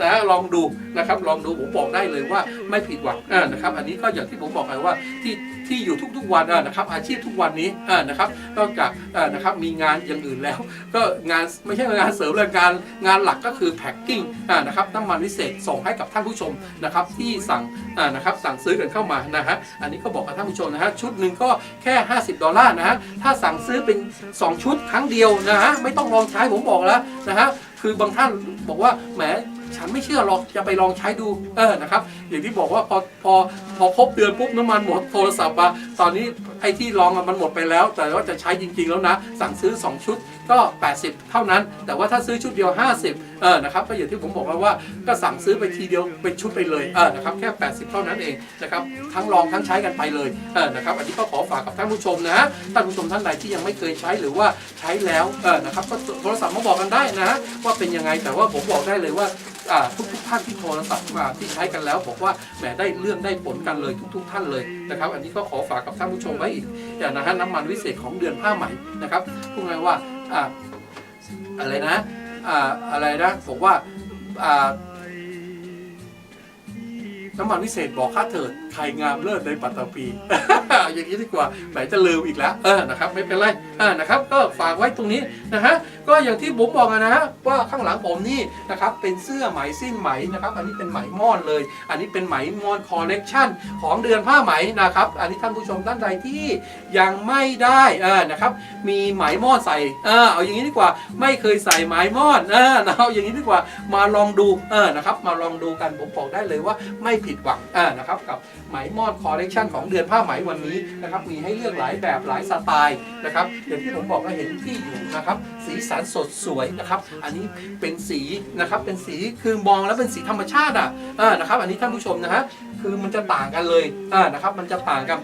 นะลองดูนะครับลองดูผมบอกได้เลยว่าไม่ผิดหวังนะครับอันนี้ก็อย่างที่ผมบอกไปว่าที่อยู่ทุกๆวันนะครับอาชีพทุกวันนี้นะครับนอกจากนะครับมีงานอย่างอื่นแล้วก็งานไม่ใช่งานเสริมเลยงานหลักก็คือแพ็คกิ้งนะครับน้ำมันวิเศษส่งให้กับท่านผู้ชมนะครับที่สั่งนะครับสั่งซื้อกันเข้ามานะฮะอันนี้ก็บอกกับท่านผู้ชมนะฮะชุดหนึ่งก็แค่$50นะฮะถ้าสั่งซื้อเป็น2 ชุดครั้งเดียวนะฮะไม่ต้องลองใช้ผมบอกแล้วนะฮะคือบางท่านบอกว่าแหมฉันไม่เชื่อหรอกจะไปลองใช้ดูนะครับอย่างที่บอกว่าพอครบเดือนปุ๊บน้ำมันหมดโทรศัพท์มาตอนนี้ไอ้ที่ลองมันหมดไปแล้วแต่ว่าจะใช้จริงๆแล้วนะสั่งซื้อ2 ชุดก็80เท่านั้นแต่ว่าถ้าซื้อชุดเดียว50นะครับก็อย่างที่ผมบอกแล้วว่าก็สั่งซื้อไปทีเดียวเป็นชุดไปเลยนะครับแค่80เท่านั้นเองนะครับทั้งลองทั้งใช้กันไปเลยนะครับอันนี้ก็ขอฝากกับท่านผู้ชมนะท่านผู้ชมท่านใดที่ยังไม่เคยใช้หรือว่าใช้แล้วนะครับก็โทรศัพท์มาบอกกันได้นะว่าเป็นยังไงแต่ว่าผมบอกได้เลยว่าทุกท่านที่โทรศัพท์มาที่ใช้กันแล้วบอกว่าแหมได้เรื่องได้ผลกันเลยทุกท่านเลยนะครับอันนี้ก็ขอฝากกับท่านผู้ชมไว้อีกอย่างนะฮะน้ำมันวิเศษของเดือนผ้าไหมนะครับพูดง่ายว่าอะไรนะอะไรนะบอกว่าน้ำมันวิเศษบอกข้าเถิดใครงามเลิศในปัตตภี อย่างนี้ดีกว่าไหนจะลืมอีกแล้วนะครับไม่เป็นไรนะครับก็ฝากไว้ตรงนี้นะฮะก็อย่างที่ผมบอกนะฮะว่าข้างหลังผมนี่นะครับเป็นเสื้อไหมสิ้นไหมนะครับอันนี้เป็นไหมม่อนเลยอันนี้เป็นไหมม่อนคอลเลกชันของเดือนผ้าไหมนะครับอันนี้ท่านผู้ชมท่านใดที่ยังไม่ได้นะครับมีไหมม่อนใส่เอาอย่างนี้ดีกว่าไม่เคยใส่ไหมม่อนเอาอย่างนี้ดีกว่ามาลองดูนะครับมาลองดูกันผมบอกได้เลยว่าไม่ผิดหวังนะครับกับไหมม่อนคอลเลกชันของเดือนผ้าไหมวันนี้นะครับมีให้เลือกหลายแบบหลายสไตล์นะครับอย่างที่ผมบอกก็เห็นที่อยู่นะครับสีสันสดสวยนะครับอันนี้เป็นสีนะครับเป็นสีคือมองแล้วเป็นสีธรรมชาตินะครับอันนี้ท่านผู้ชมนะฮะคือมันจะต่างกันเลยนะครับมันจะต่างกัน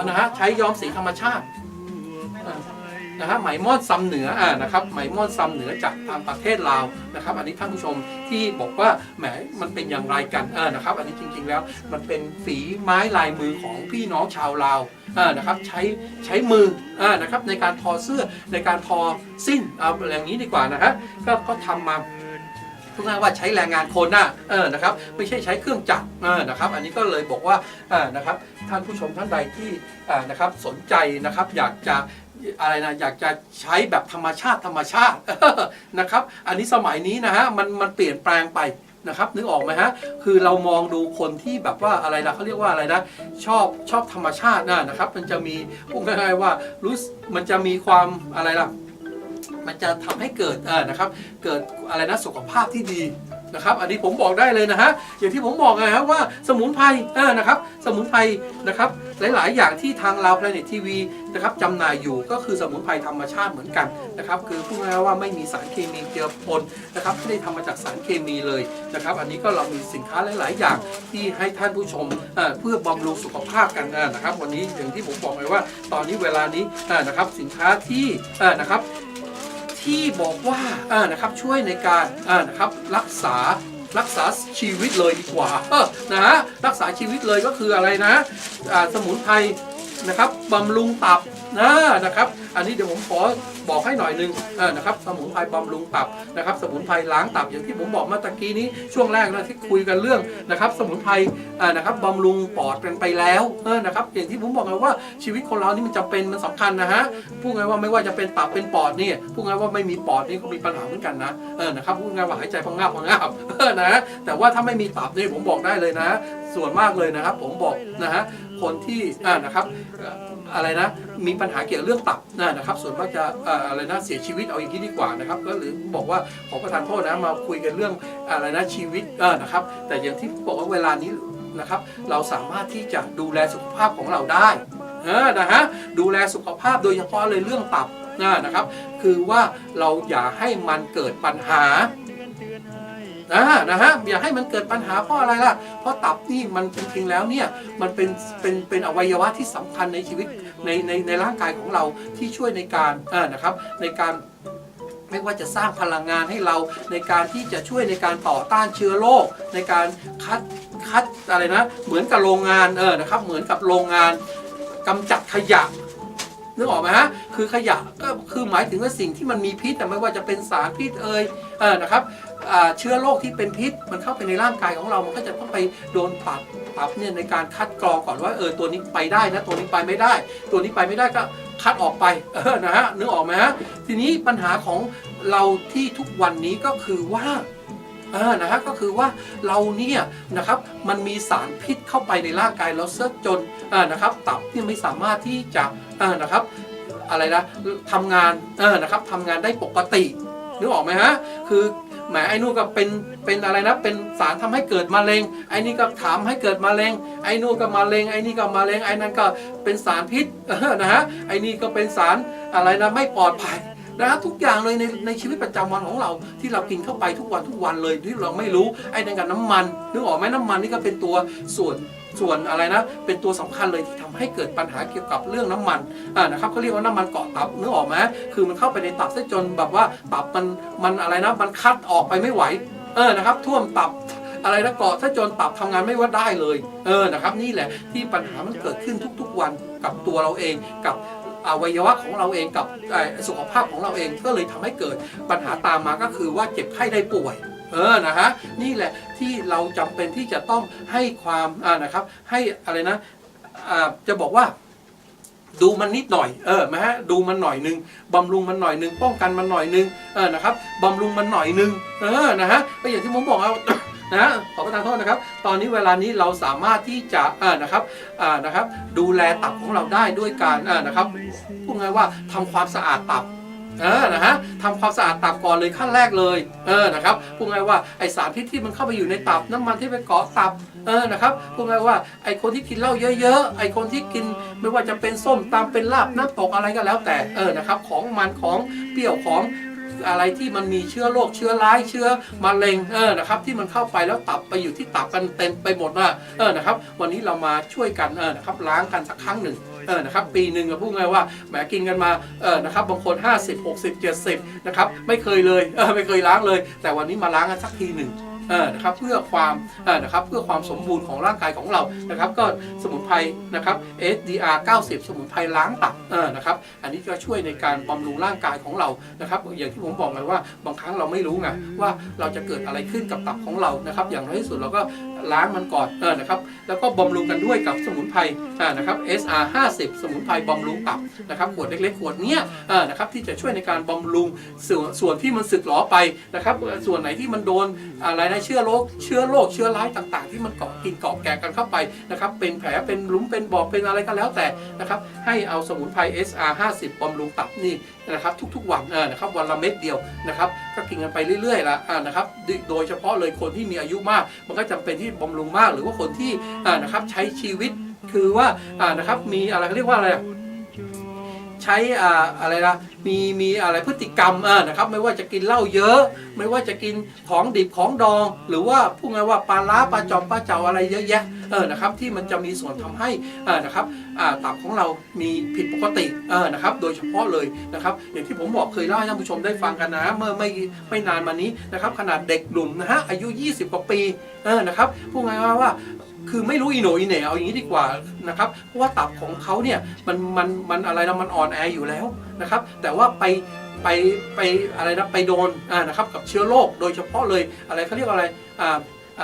นะฮะใช้ย้อมสีธรรมชาตินะฮะไหมม่อนซำเหนือนะครับไหมม่อนซำเหนือจากทางประเทศลาวนะครับอันนี้ท่านผู้ชมที่บอกว่าแหมมันเป็นอย่างไรกันนะครับอันนี้จริงๆแล้วมันเป็นฝีไม้ลายมือของพี่น้องชาวลาวนะครับใช้มือนะครับในการทอเสื้อในการทอสิ้นเอาอย่างนี้ดีกว่านะฮะก็ทำมาพูดง่ายว่าใช้แรงงานคนนะครับไม่ใช่ใช้เครื่องจักรนะครับอันนี้ก็เลยบอกว่านะครับท่านผู้ชมท่านใดที่นะครับสนใจนะครับอยากจะอะไรนะอยากจะใช้แบบธรรมชาตินะครับอันนี้สมัยนี้นะฮะมันเปลี่ยนแปลงไปนะครับนึกออกไหมฮะคือเรามองดูคนที่แบบว่าอะไรนะเขาเรียกว่าอะไรนะชอบธรรมชาตินะครับมันจะมีพูดง่ายๆว่ามันจะมีความอะไรล่ะมันจะทำให้เกิดนะครับเกิดอะไรนะสุขภาพที่ดีนะครับอันนี้ผมบอกได้เลยนะฮะอย่างที่ผมบอกไงครับว่าสมุนไพรนะครับสมุนไพรนะครับหลายๆอย่างที่ทางเรา Planet TV นะครับจำหน่ายอยู่ก็คือสมุนไพรธรรมชาติเหมือนกันนะครับคือพูดง่ายๆว่าไม่มีสารเคมีเจือปนนะครับไม่ได้ทำมาจากสารเคมีเลยนะครับอันนี้ก็เรามีสินค้าหลายๆอย่างที่ให้ท่านผู้ชมเพื่อบำรุงสุขภาพกันนะครับวันนี้อย่างที่ผมบอกไปว่าตอนนี้เวลานี้นะครับสินค้าที่นะครับที่บอกว่านะครับช่วยในการนะครับรักษาชีวิตเลยดีกว่านะฮะรักษาชีวิตเลยก็คืออะไรนะสมุนไพรนะครับบำรุงตับนะครับอันนี้เดี๋ยวผมขอบอกให้หน่อยนึงนะครับสมุนไพรบำรุงตับนะครับสมุนไพรล้างตับอย่างที่ผมบอกเมื่อตะกี้นี้ช่วงแรกนะที่คุยกันเรื่องนะครับสมุนไพรนะครับบำรุงปอดกันไปแล้วนะครับอย่างที่ผมบอกไงว่าชีวิตคนเรานี่มันจำเป็นมันสำคัญนะฮะพูดไงว่าไม่ว่าจะเป็นตับเป็นปอดนี่พูดไงว่าไม่มีปอดนี่ก็มีปัญหาเหมือนกันนะนะครับพูดไงว่าหายใจพังงาบนะแต่ว่าถ้าไม่มีตับนี่ผมบอกได้เลยนะส่วนมากเลยนะครับผมบอกนะฮะคนที่นะครับอะไรนะมีปัญหาเกี่ยวกับเรื่องตับนะครับส่วนมากจะอะไรนะเสียชีวิตเอาอย่างนี้ดีกว่านะครับก็หรือบอกว่าขอประทานโทษนะมาคุยกันเรื่องอะไรนะชีวิตนะครับแต่อย่างที่บอกว่าเวลานี้นะครับเราสามารถที่จะดูแลสุขภาพของเราได้นะฮะดูแลสุขภาพโดยเฉพาะเลยเรื่องตับนะครับคือว่าเราอย่าให้มันเกิดปัญหา นะฮะอย่าให้มันเกิดปัญหาเพราะอะไรล่ะเพราะตับนี่มันจริงๆแล้วเนี่ยมันเป็นอวัยวะที่สำคัญในชีวิตในร่างกายของเราที่ช่วยในการนะครับในการไม่ว่าจะสร้างพลังงานให้เราในการที่จะช่วยในการต่อต้านเชื้อโรคในการคัดอะไรนะเหมือนกับโรงงานนะครับเหมือนกับโรงงานกำจัดขยะนึกออกไหมฮะคือขยะก็คือหมายถึงว่าสิ่งที่มันมีพิษแต่ไม่ว่าจะเป็นสารพิษนะครับเชื้อโรคที่เป็นพิษมันเข้าไปในร่างกายของเรามันก็จะต้องไปโดนตับเนี่ยในการคัดกรองก่อนว่าตัวนี้ไปได้นะตัวนี้ไปไม่ได้ตัวนี้ไปไม่ได้ก็คัดออกไปนะฮะนึกออกไหมฮะทีนี้ปัญหาของเราที่ทุกวันนี้ก็คือว่านะฮะก็คือว่าเราเนี่ยนะครับมันมีสารพิษเข้าไปในร่างกายเราเสียจนนะครับตับที่ไม่สามารถที่จะนะครับอะไรนะทำงานนะครับทำงานได้ปกตินึกออกไหมฮะคือแหมไอ้นู่นก็เป็นอะไรนะเป็นสารทำให้เกิดมะเร็งไอ้นี่ก็ถามให้เกิดมะเร็งไอ้นู่นก็มะเร็งไอ้นี่ก็มะเร็งไอ้นั่นก็เป็นสารพิษนะฮะไอ้นี่ก็เป็นสารอะไรนะไม่ปลอดภัยนะทุกอย่างเลยในชีวิตประจำวันของเราที่เรากินเข้าไปทุกวันเลยที่เราไม่รู้ไอ้นั่นกับน้ำมันนึกออกไหมน้ำมันนี่ก็เป็นตัวส่วนอะไรนะเป็นตัวสำคัญเลยที่ทำให้เกิดปัญหาเกี่ยวกับเรื่องน้ำมันนะครับเขาเรียกว่าน้ำมันเกาะตับนึกออกไหมคือมันเข้าไปในตับซะจนแบบว่าตับมันอะไรนะมันคัดออกไปไม่ไหวนะครับท่วมตับอะไรนะเกาะซะจนตับทำงานไม่ว่าได้เลยนะครับนี่แหละที่ปัญหามันเกิดขึ้นทุกๆวันกับตัวเราเองกับอวัยวะของเราเองกับสุขภาพของเราเองก็เลยทำให้เกิดปัญหาตามมาก็คือว่าเจ็บไข้ได้ป่วยนะฮะนี่แหละที่เราจำเป็นที่จะต้องให้ความนะครับให้อะไรนะจะบอกว่าดูมันนิดหน่อยนะฮะดูมันหน่อยนึงบำรุงมันหน่อยนึงป้องกันมันหน่อยนึงนะครับบำรุงมันหน่อยนึงนะฮะก็อย่างที่ผมบอกเอานะขอประทานโทษนะครับตอนนี้เวลานี้เราสามารถที่จะนะครับดูแลตับของเราได้ด้วยการนะครับพูดง่ายว่าทำความสะอาดตับนะฮะทำความสะอาดตับก่อนเลยขั้นแรกเลยนะครับพูดง่ายว่าไอสารพิษที่มันเข้าไปอยู่ในตับน้ำมันที่ไปเกาะตับนะครับพูดง่ายว่าไอคนที่กินเหล้าเยอะๆไอคนที่กินไม่ว่าจะเป็นส้มตำเป็นลาบน้ำตกอะไรก็แล้วแต่นะครับของมันของเปรี้ยวของอะไรที่มันมีเชื้อโรคเชื้อร้ายเชื้อมะเร็งนะครับที่มันเข้าไปแล้วตับไปอยู่ที่ตับกันเต็มไปหมดนะครับวันนี้เรามาช่วยกันนะครับล้างกันสักครั้งหนึ่งนะครับปีหนึ่งพูดง่ายว่าแหมกินกันมานะครับบางคน50 60 70นะครับไม่เคยเลยไม่เคยล้างเลยแต่วันนี้มาล้างกันสักทีหนึ่งนะครับเพื่อความนะครับเพื่อความสมบูรณ์ของร่างกายของเรานะครับก็สมุนไพรนะครับ SDR 90 สมุนไพรล้างตับนะครับอันนี้ก็ช่วยในการบำรุงร่างกายของเรานะครับอย่างที่ผมบอกเลยว่าบางครั้งเราไม่รู้ไงว่าเราจะเกิดอะไรขึ้นกับตับของเรานะครับอย่างน้อยที่สุดเราก็ล้างมันก่อนนะครับแล้วก็บำรุงกันด้วยกับสมุนไพรนะครับ SR 50 สมุนไพรบำรุงตับนะครับขวดเล็กๆขวดเนี้ยนะครับที่จะช่วยในการบำรุงส่วนที่มันสึกหรอไปนะครับส่วนไหนที่มันโดนอะไรนะเชื้อโรคเชื้อร้ายต่างๆที่มันเกาะกินเกาะแกะกันเข้าไปนะครับเป็นแผลเป็นหลุมเป็นบ่อเป็นอะไรก็แล้วแต่นะครับให้เอาสมุนไพร SR 50 บำรุงตับนี่นะครับทุกๆวันนะครับวันละเม็ดเดียวนะครับก็กินกันไปเรื่อยๆละนะครับโดยเฉพาะเลยคนที่มีอายุมากมันก็จำเป็นที่บำรุงมากหรือว่าคนที่นะครับใช้ชีวิตคือว่านะครับมีอะไรเขาเรียกว่าอะไรใช้อะไรนะมีอะไรพฤติกรรมนะครับไม่ว่าจะกินเหล้าเยอะไม่ว่าจะกินของดิบของดองหรือว่าพูดง่ายว่าปลาล้าปลาจอมปลาเจ้าอะไรเยอะแยะนะครับที่มันจะมีส่วนทำให้นะครับตับของเรามีผิดปกตินะครับโดยเฉพาะเลยนะครับอย่างที่ผมบอกเคยเล่าให้ท่านผู้ชมได้ฟังกันนะเมื่อไม่นานมานี้นะครับขนาดเด็กหนุ่มนะฮะอายุ20 กว่าปีนะครับพูดง่ายว่าคือไม่รู้อีโหนอีเหน่เอาอย่างนี้ดีกว่านะครับเพราะว่าตับของเขาเนี่ยมันอะไรนะมันอ่อนแออยู่แล้วนะครับแต่ว่าไปอะไรนะไปโดนนะครับกับเชื้อโรคโดยเฉพาะเลยอะไรเขาเรียกว่าอะ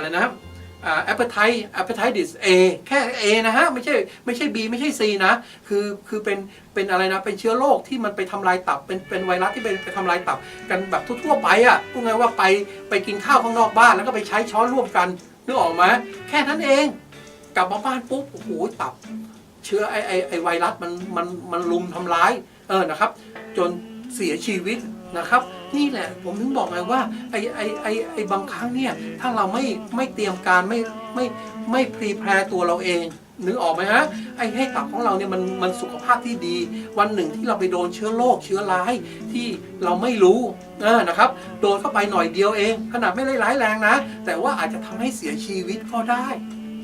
ไรนะครับhepatitis A แค่ A นะฮะไม่ใช่ B ไม่ใช่ C นะคือเป็นอะไรนะเป็นเชื้อโรคที่มันไปทำลายตับเป็นไวรัสที่ไปทำลายตับกันแบบทั่วๆไปพูดง่ายว่าไปกินข้าวข้างนอกบ้านแล้วก็ไปใช้ช้อนร่วมกันนึกออกไหมแค่นั้นเองกลับมาบ้านปุ๊บโอ้โหตับเชื้อไอไวรัสมันลุมทำร้ายนะครับจนเสียชีวิตนะครับนี่แหละผมถึงบอกไงว่าไอบางครั้งเนี่ยถ้าเราไม่เตรียมการไม่พรีแพร์ตัวเราเอง นึกออกไหมฮะให้ตับของเราเนี่ยมันสุขภาพที่ดีวันหนึ่งที่เราไปโดนเชื้อโรคเชื้อร้ายที่เราไม่รู้นะครับโดนเข้าไปหน่อยเดียวเองขนาดไม่ได้ร้ายแรงนะแต่ว่าอาจจะทำให้เสียชีวิตก็ได้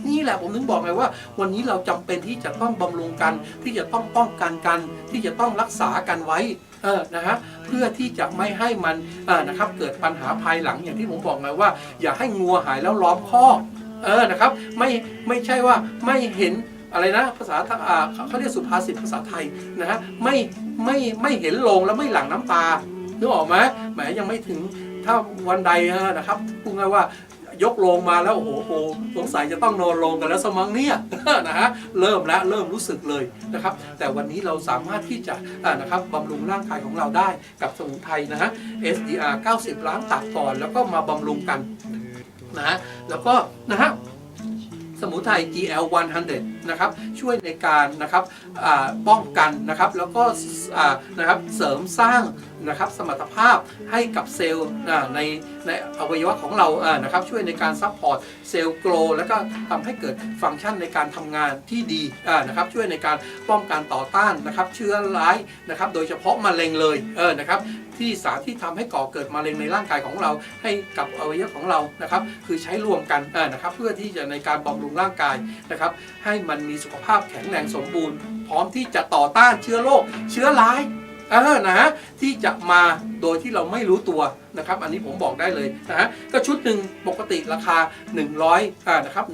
นี่แหละผมถึงบอกไงว่าวันนี้เราจำเป็นที่จะต้องบำรุงกันที่จะต้องป้องกันกันที่จะต้องรักษากันไว้นะฮะเพื่อที่จะไม่ให้มันนะครับเกิดปัญหาภายหลังอย่างที่ผมบอกไงว่าอย่าให้งัวหายแล้วล้อมคอกนะครับไม่ใช่ว่าไม่เห็นอะไรนะภาษาเขาเรียกสุภาษิตภาษาไทยนะฮะไม่เห็นโลงแล้วไม่หลั่งน้ำตานึกออกไหมแหมยังไม่ถึงถ้าวันใดนะครับพูดง่ายว่ายกโลงมาแล้วโอ้โหสงสัยจะต้องนอนโลงกันแล้วสมังเนี่ยนะฮะเริ่มรู้สึกเลยนะครับแต่วันนี้เราสามารถที่จะนะครับบำรุงร่างกายของเราได้กับสมุนไพรนะฮะ SDR 90 ล้างตับก่อนแล้วก็มาบำรุงกันนะฮะแล้วก็นะฮะสมุนไพร GL 100นะครับช่วยในการนะครับป้องกันนะครับแล้วก็นะครับเสริมสร้างนะครับสมรรถภาพให้กับเซลล์ในอวัยวะของเรานะครับช่วยในการซัพพอร์ตเซลล์โกรแล้วก็ทำให้เกิดฟังก์ชันในการทำงานที่ดีนะครับช่วยในการป้องกันต่อต้านนะครับเชื้อร้ายนะครับโดยเฉพาะมะเร็งเลยนะครับที่สารที่ทำให้ก่อเกิดมะเร็งในร่างกายของเราให้กับอวัยวะของเรานะครับคือใช้รวมกันนะครับเพื่อที่จะในการบำรุงร่างกายนะครับให้มันมีสุขภาพแข็งแรงสมบูรณ์พร้อมที่จะต่อต้านเชื้อโรคเชื้อร้ายนะฮะที่จะมาโดยที่เราไม่รู้ตัวนะครับอันนี้ผมบอกได้เลยนะฮะก็ชุดหนึ่งปกติราคา100นะครับ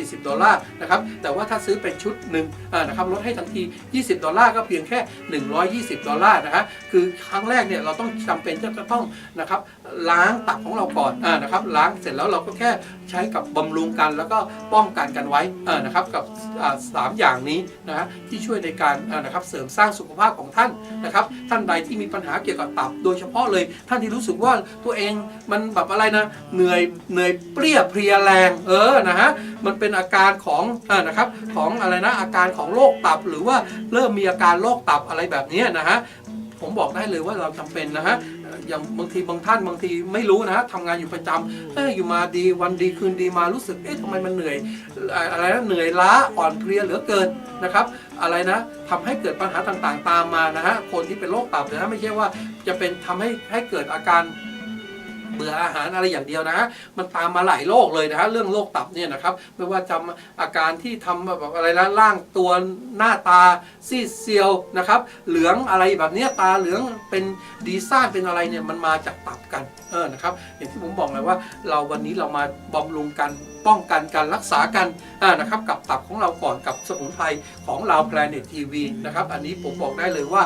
$140นะครับแต่ว่าถ้าซื้อเป็นชุดหนึ่งนะครับลดให้ทันที$20ก็เพียงแค่$120นะฮะคือครั้งแรกเนี่ยเราต้องจำเป็นจะต้องนะครับล้างตับของเราก่อนนะครับล้างเสร็จแล้วเราก็แค่ใช้กับบำรุงกันแล้วก็ป้องกันกันไว้นะครับกับ3อย่างนี้นะฮะที่ช่วยในการนะครับเสริมสร้างสุขภาพของท่านนะครับท่านใดที่มีปัญหาเกี่ยวกับตับโดยเฉพาะเลยท่านที่รู้สึกว่าตัวเองมันแบบอะไรนะเหนื่อยเปรี้ยเพลียแรงนะฮะมันเป็นอาการของนะครับของอะไรนะอาการของโรคตับหรือว่าเริ่มมีอาการโรคตับอะไรแบบนี้นะฮะผมบอกได้เลยว่าเราจำเป็นนะฮะอย่างบางทีบางท่านบางทีไม่รู้นะทำงานอยู่ประจำอยู่มาดีวันดีคืนดีมารู้สึกทำไมมันเหนื่อยอะไรนะเหนื่อยล้าอ่อนเพลียเหลือเกินนะครับอะไรนะทำให้เกิดปัญหาต่างๆตามมานะฮะคนที่เป็นโรคตับนะไม่ใช่ว่าจะเป็นทำให้เกิดอาการเบื่ออาหารอะไรอย่างเดียวนะฮะมันตามมาหลายโรคเลยนะฮะเรื่องโรคตับเนี่ยนะครับไม่ว่าจะอาการที่ทำแบบอะไรนะร่างตัวหน้าตาซีดเซียวนะครับเหลืองอะไรแบบนี้ตาเหลืองเป็นดีซ่านเป็นอะไรเนี่ยมันมาจากตับกันนะครับอย่างที่ผมบอกเลยว่าเราวันนี้เรามาบำรุงกันป้องกันการรักษากันนะครับกับตับของเราก่อนกับสมุนไพรของเรา Planet TV นะครับอันนี้ผมบอกได้เลยว่า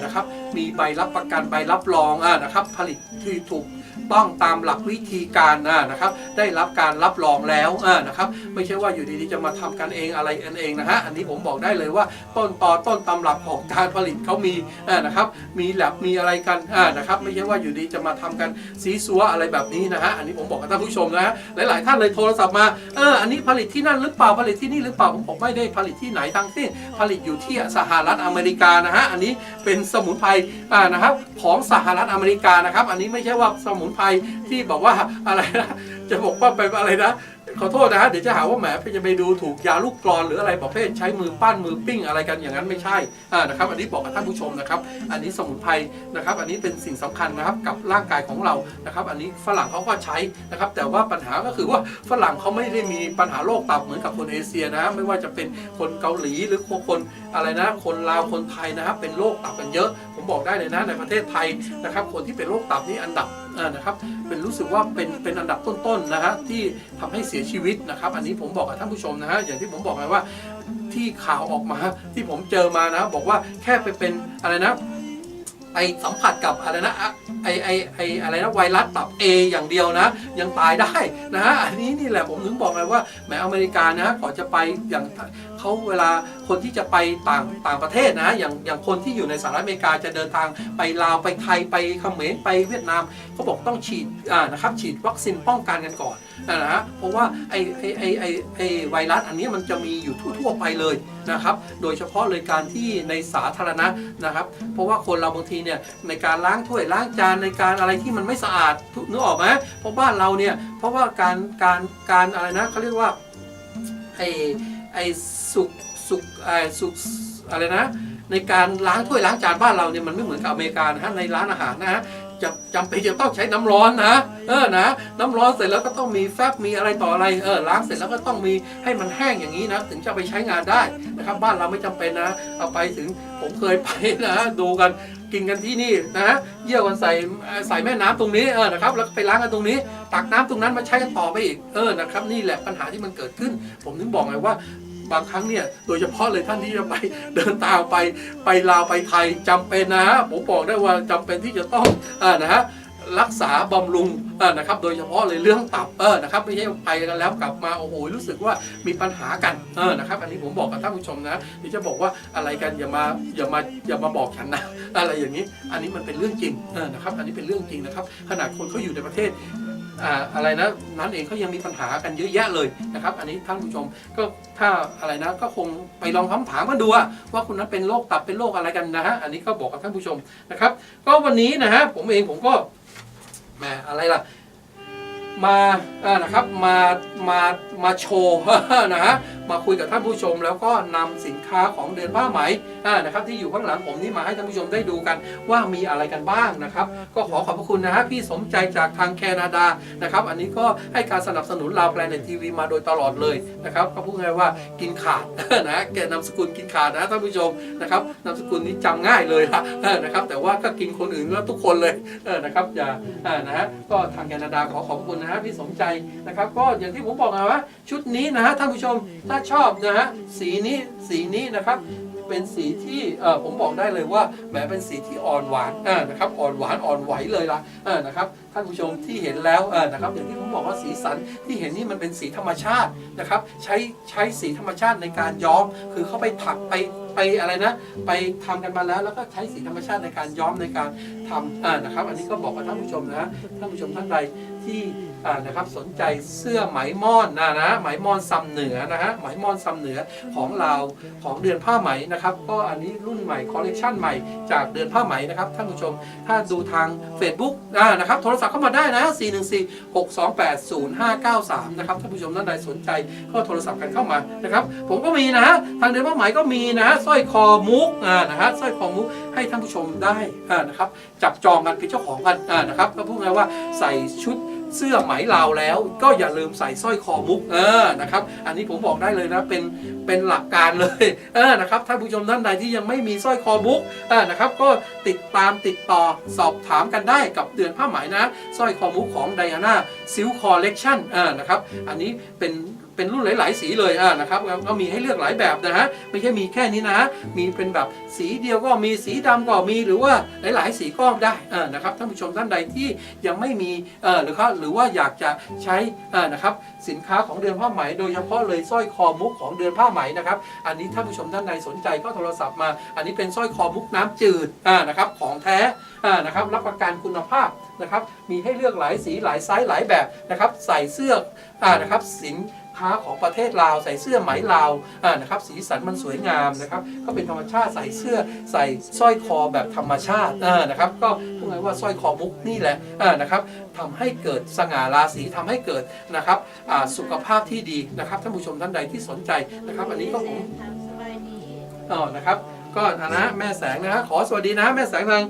นะครับมีใบรับประกันใบรับรองนะครับผลิตที่ถูกต้องตามหลักวิธีการนะครับได้รับการรับรองแล้วนะครับไม่ใช่ว่าอยู่ดีๆจะมาทำกันเองอะไรกันเองนะฮะอันนี้ผมบอกได้เลยว่าต้นตำรับของการผลิตเขามีนะครับมีแลบมีอะไรกันนะครับไม่ใช่ว่าอยู่ดีจะมาทำกันซีซัวอะไรแบบนี้นะฮะอันนี้ผมบอกกับท่านผู้ชมนะฮะหลายๆท่านเลยโทรศัพท์มาอันนี้ผลิตที่นั่นหรือเปล่าผลิตที่นี่หรือเปล่าผมบอกไม่ได้ผลิตที่ไหนทั้งสิ้นผลิตอยู่ที่สหรัฐอเมริกานะฮะอันนี้เป็นสมุนไพรนะครับของสหรัฐอเมริกานะครับอันนี้ไม่ใช่ว่าสมุนไพรที่บอกว่าอะไรนะจะบอกว่าเป็นอะไรนะขอโทษนะฮะเดี๋ยวจะหาว่าแหมจะไปดูถูกยาลูกกรอนหรืออะไรประเภทใช้มือปั้นมือปิ้งอะไรกันอย่างนั้นไม่ใช่นะครับอันนี้บอกกับท่านผู้ชมนะครับอันนี้สมุนไพรนะครับอันนี้เป็นสิ่งสำคัญนะครับกับร่างกายของเรานะครับอันนี้ฝรั่งเขาก็ใช้นะครับแต่ว่าปัญหาก็คือว่าฝรั่งเขาไม่ได้มีปัญหาโรคตับเหมือนกับคนเอเชียนะไม่ว่าจะเป็นคนเกาหลีหรือคนอะไรนะคนลาวคนไทยนะครับเป็นโรคตับกันเยอะผมบอกได้เลยนะในประเทศไทยนะครับคนที่เป็นโรคตับนี่อันดับนะครับเป็นรู้สึกว่าเป็นอันดับต้นๆนะฮะที่ทำให้เสียชีวิตนะครับอันนี้ผมบอกกับท่านผู้ชมนะฮะอย่างที่ผมบอกไงว่าที่ข่าวออกมาที่ผมเจอมานะบอกว่าแค่ไปเป็นอะไรนะไปสัมผัสกับอะไรนะอะไรนะไวรัสตับ A อย่างเดียวนะยังตายได้นะฮะอันนี้นี่แหละผมถึงบอกเลยว่าแม้อเมริกานะก่อนจะไปอย่างเขาเวลาคนที่จะไปต่างประเทศนะอย่างคนที่อยู่ในสหรัฐอเมริกาจะเดินทางไปลาวไปไทยไปเขมรไปเวียดนามเขาบอกต้องฉีดนะครับฉีดวัคซีนป้องกันกันก่อนนะฮะเพราะว่าไอไวรัสอันนี้มันจะมีอยู่ทั่วไปเลยนะครับโดยเฉพาะเลยการที่ในสาธารณะนะครับเพราะว่าคนเราบางทีเนี่ยในการล้างถ้วยล้างจานในการอะไรที่มันไม่สะอาดนึกออกไหมเพราะบ้านเราเนี่ยเพราะว่าการอะไรนะเขาเรียกว่าไอ ไอ้สุกอะไรนะในการล้างถ้วยล้างจานบ้านเราเนี่ยมันไม่เหมือนกับอเมริกานะฮะในร้านอาหารนะฮะจำเป็นจะต้องใช้น้ำร้อนนะนะน้ำร้อนเสร็จแล้วก็ต้องมีแฟบมีอะไรต่ออะไรล้างเสร็จแล้วก็ต้องมีให้มันแห้งอย่างนี้นะถึงจะไปใช้งานได้นะครับบ้านเราไม่จำเป็นนะเอาไปถึงผมเคยไปนะดูกันกินกันที่นี่นะเยี่ยวกันใส่แม่น้ำตรงนี้นะครับแล้วไปล้างกันตรงนี้ตักน้ำตรงนั้นมาใช้กันต่อไปอีกนะครับนี่แหละปัญหาที่มันเกิดขึ้นผมถึงบอกไงว่าบางครั้งเนี่ยโดยเฉพาะเลยท่านที่จะไปเดินทางไปลาวไปไทยจำเป็นนะฮะผมบอกได้ว่าจำเป็นที่จะต้องนะฮะรักษาบำรุงนะครับโดยเฉพาะเลยเรื่องตับนะครับไม่ใช่ไปกันแล้วกลับมาโอ้โหรู้สึกว่ามีปัญหากันนะครับอันนี้ผมบอกกับท่านผู้ชมนะที่จะบอกว่าอะไรกันอย่ามาบอกฉันนะอะไรอย่างนี้อันนี้มันเป็นเรื่องจริงนะครับอันนี้เป็นเรื่องจริงนะครับขนาดคนเขาอยู่ในประเทศอะไรนะนั้นเองเขายังมีปัญหากันเยอะแยะเลยนะครับอันนี้ท่านผู้ชมก็ถ้าอะไรนะก็คงไปลองถามกันดูว่าคุณนั้นเป็นโรคตับเป็นโรคอะไรกันนะฮะอันนี้ก็บอกกับท่านผู้ชมนะครับก็วันนี้นะฮะผมก็แหมอะไรล่ะมานะครับมาโชว์นะฮะมาคุยกับท่านผู้ชมแล้วก็นำสินค้าของเดือนผ้าไหมนะครับที่อยู่ข้างหลังผมนี่มาให้ท่านผู้ชมได้ดูกันว่ามีอะไรกันบ้างนะครับก็ขอบพระคุณนะฮะพี่สมใจจากทางแคนาดานะครับอันนี้ก็ให้การสนับสนุนลาวแพลเน็ตทีวีมาโดยตลอดเลยนะครับก็พูดง่ายว่ากินขาดนะแกนามสกุลกินขาดนะท่านผู้ชมนะครับนามสกุลนี้จำง่ายเลยนะครับแต่ว่าก็กินคนอื่นแล้วทุกคนเลยนะครับอย่านะฮะก็ทางแคนาดาขอบคุณนะฮะพี่สมใจนะครับก็อย่างที่ผมบอกนะว่าชุดนี้นะฮะท่านผู้ชมถ้าชอบนะฮะสีนี้นะครับเป็นสีที่ผมบอกได้เลยว่าแหมเป็นสีที่อ่อนหวานนะครับอ่อนหวานอ่อนไหวเลยล่ะนะครับท่านผู้ชมที่เห็นแล้วนะครับอย่างที่ผมบอกว่าสีสันที่เห็นนี่มันเป็นสีธรรมชาตินะครับใช้สีธรรมชาติในการย้อมคือเขาไปถักไปอะไรนะไปทำกันมาแล้วก็ใช้สีธรรมชาติในการย้อมในการทำนะครับอันนี้ก็บอกกับท่านผู้ชมนะท่านผู้ชมท่านใดที่นะครับสนใจเสื้อไหมม่อนนะไหมม่อนซำเหนือนะฮะไหมม่อนซำเหนือของเราของเดือนผ้าไหมนะครับก็อันนี้รุ่นใหม่คอลเลกชันใหม่จากเดือนผ้าไหมนะครับท่านผู้ชมถ้าดูทาง Facebook นะครับโทรศัพท์เข้ามาได้นะ414-628-0593นะครับท่านผู้ชมท่านใดสนใจก็โทรศัพท์กันเข้ามานะครับผมก็มีนะฮะทางเดือนผ้าไหมก็มีนะฮะสร้อยคอมุกนะฮะสร้อยคอมุกให้ท่านผู้ชมได้นะครับจับจองกันเป็นเจ้าของกันนะครับก็พูดง่ายว่าใส่ชุดเสื้อไหมลาวแล้วก็อย่าลืมใส่สร้อยคอมุกนะครับอันนี้ผมบอกได้เลยนะเป็นหลักการเลยนะครับท่านผู้ชมท่านใดที่ยังไม่มีสร้อยคอมุกนะครับก็ติดต่อสอบถามกันได้กับเดือนผ้าไหมนะสร้อยคอมุกของไดอาน่าซิลคอลเลกชันนะครับอันนี้เป็นรุ่นหลายๆสีเลยนะครับก็มีให้เลือกหลายแบบนะฮะไม่ใช่มีแค่นี้นะมีเป็นแบบสีเดียวก็มีสีดำก็มีหรือว่าหลายๆสีก็ได้นะครับท่านผู้ชมท่านใดที่ยังไม่มีหรือว่าอยากจะใช้นะครับสินค้าของเดือนผ้าไหมโดยเฉพาะเลยสร้อยคอมุกของเดือนผ้าไหมนะครับอันนี้ท่านผู้ชมท่านใดสนใจก็โทรศัพท์มาอันนี้เป็นสร้อยคอมุกน้ำจืดนะครับของแท้นะครับรับประกันคุณภาพนะครับมีให้เลือกหลายสีหลายไซส์หลายแบบนะครับใส่เสื้อนะครับสินค้าของประเทศลาวใส่เสื้อไหมลาวนะครับสีสันมันสวยงามนะครับก็เป็นธรรมชาติใส่เสื้อใส่สร้อยคอแบบธรรมชาตินะครับก็พูดง่ายว่าสร้อยคอมุกนี่แหละนะครับทำให้เกิดสง่าราศีทำให้เกิดนะครับสุขภาพที่ดีนะครับท่านผู้ชมท่านใดที่สนใจนะครับอันนี้ก็ผมนะครับก็นะแม่แสงนะฮะขอสวัสดีนะแม่แสงทาง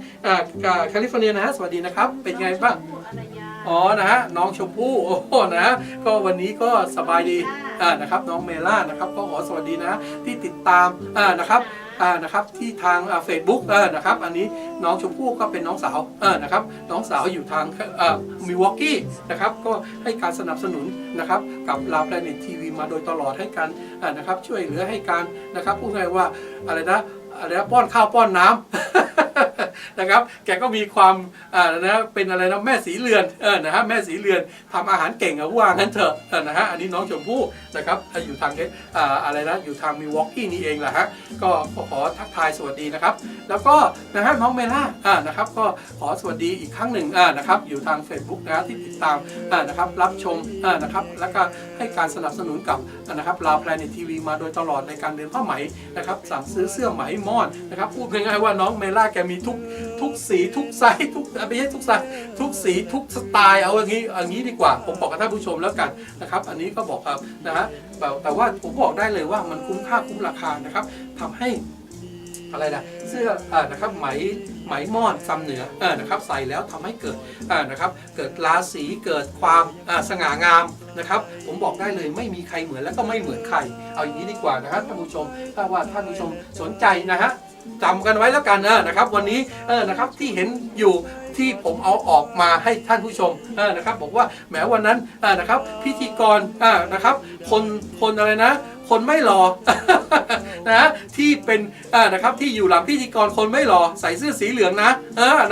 แคลิฟอร์เนียนะฮะสวัสดีนะครับเป็นไงบ้างนะฮะน้องชมพู่โอ้นะก็วันนี้ก็สบายดีนะครับน้องเมล่านะครับก็ขอสวัสดีนะที่ติดตามนะครับที่ทางFacebook นะครับอันนี้น้องชมพู่ก็เป็นน้องสาวนะครับน้องสาวอยู่ทางมิลวอกกี้นะครับก็ให้การสนับสนุนนะครับกับลาวแพลเน็ตทีวีมาโดยตลอดให้การนะครับช่วยเหลือให้การนะครับพูดง่ายว่าอะไรนะป้อนข้าวป้อนน้ำ นะครับแกก็มีความนะเป็นอะไรนะแม่สีเรือนนะฮะแม่สีเรือนทำอาหารเก่งว่างั้นเถอะนะฮะอันนี้น้องชมพู่นะครับอยู่ทางอะไรนะอยู่ทางมิลวอกกี้นี่เองแหละฮะก็ขอทักทายสวัสดีนะครับแล้วก็นะฮะน้องเมล่านะครับก็ขอสวัสดีอีกครั้งหนึ่งนะครับอยู่ทาง Facebook นะที่ติดตามนะครับรับชมนะครับแล้วก็ให้การสนับสนุนกับนะครับลาวแพลเน็ตทีวีมาโดยตลอดในการเดินผ้าไหมนะครับสั่งซื้อเสื้อไหมม่อนนะครับพูดง่ายๆว่าน้องเมล่าแกมี ทุกสีทุกไซส์ทุกไม่ใช่ทุกไซส์ทุกสีทุกสไตล์เอาอย่างนี้ดีกว่าผมบอกกับท่านผู้ชมแล้วกันนะครับอันนี้ก็บอกครับนะฮะแต่ว่าผมบอกได้เลยว่ามันคุ้มค่าคุ้มราคานะครับทำให้อะไรนะเสื้อนะครับไหมม่อนซ้ำเหนือนะครับใส่แล้วทำให้เกิดนะครับเกิดราศีเกิดความสง่างามนะครับผมบอกได้เลยไม่มีใครเหมือนและก็ไม่เหมือนใครเอาอย่างนี้ดีกว่านะครับท่านผู้ชมถ้าว่าท่านผู้ชมสนใจนะฮะจำกันไว้แล้วกันนะครับวันนี้นะครับที่เห็นอยู่ที่ผมเอาออกมาให้ท่านผู้ชมนะครับบอกว่าแม้วันนั้นนะครับพิธีกรนะครับคนอะไรนะคนไม่หล่อ นะที่เป็นนะครับที่อยู่หลังพิธีกรคนไม่หล่อใส่เสื้อสีเหลืองนะ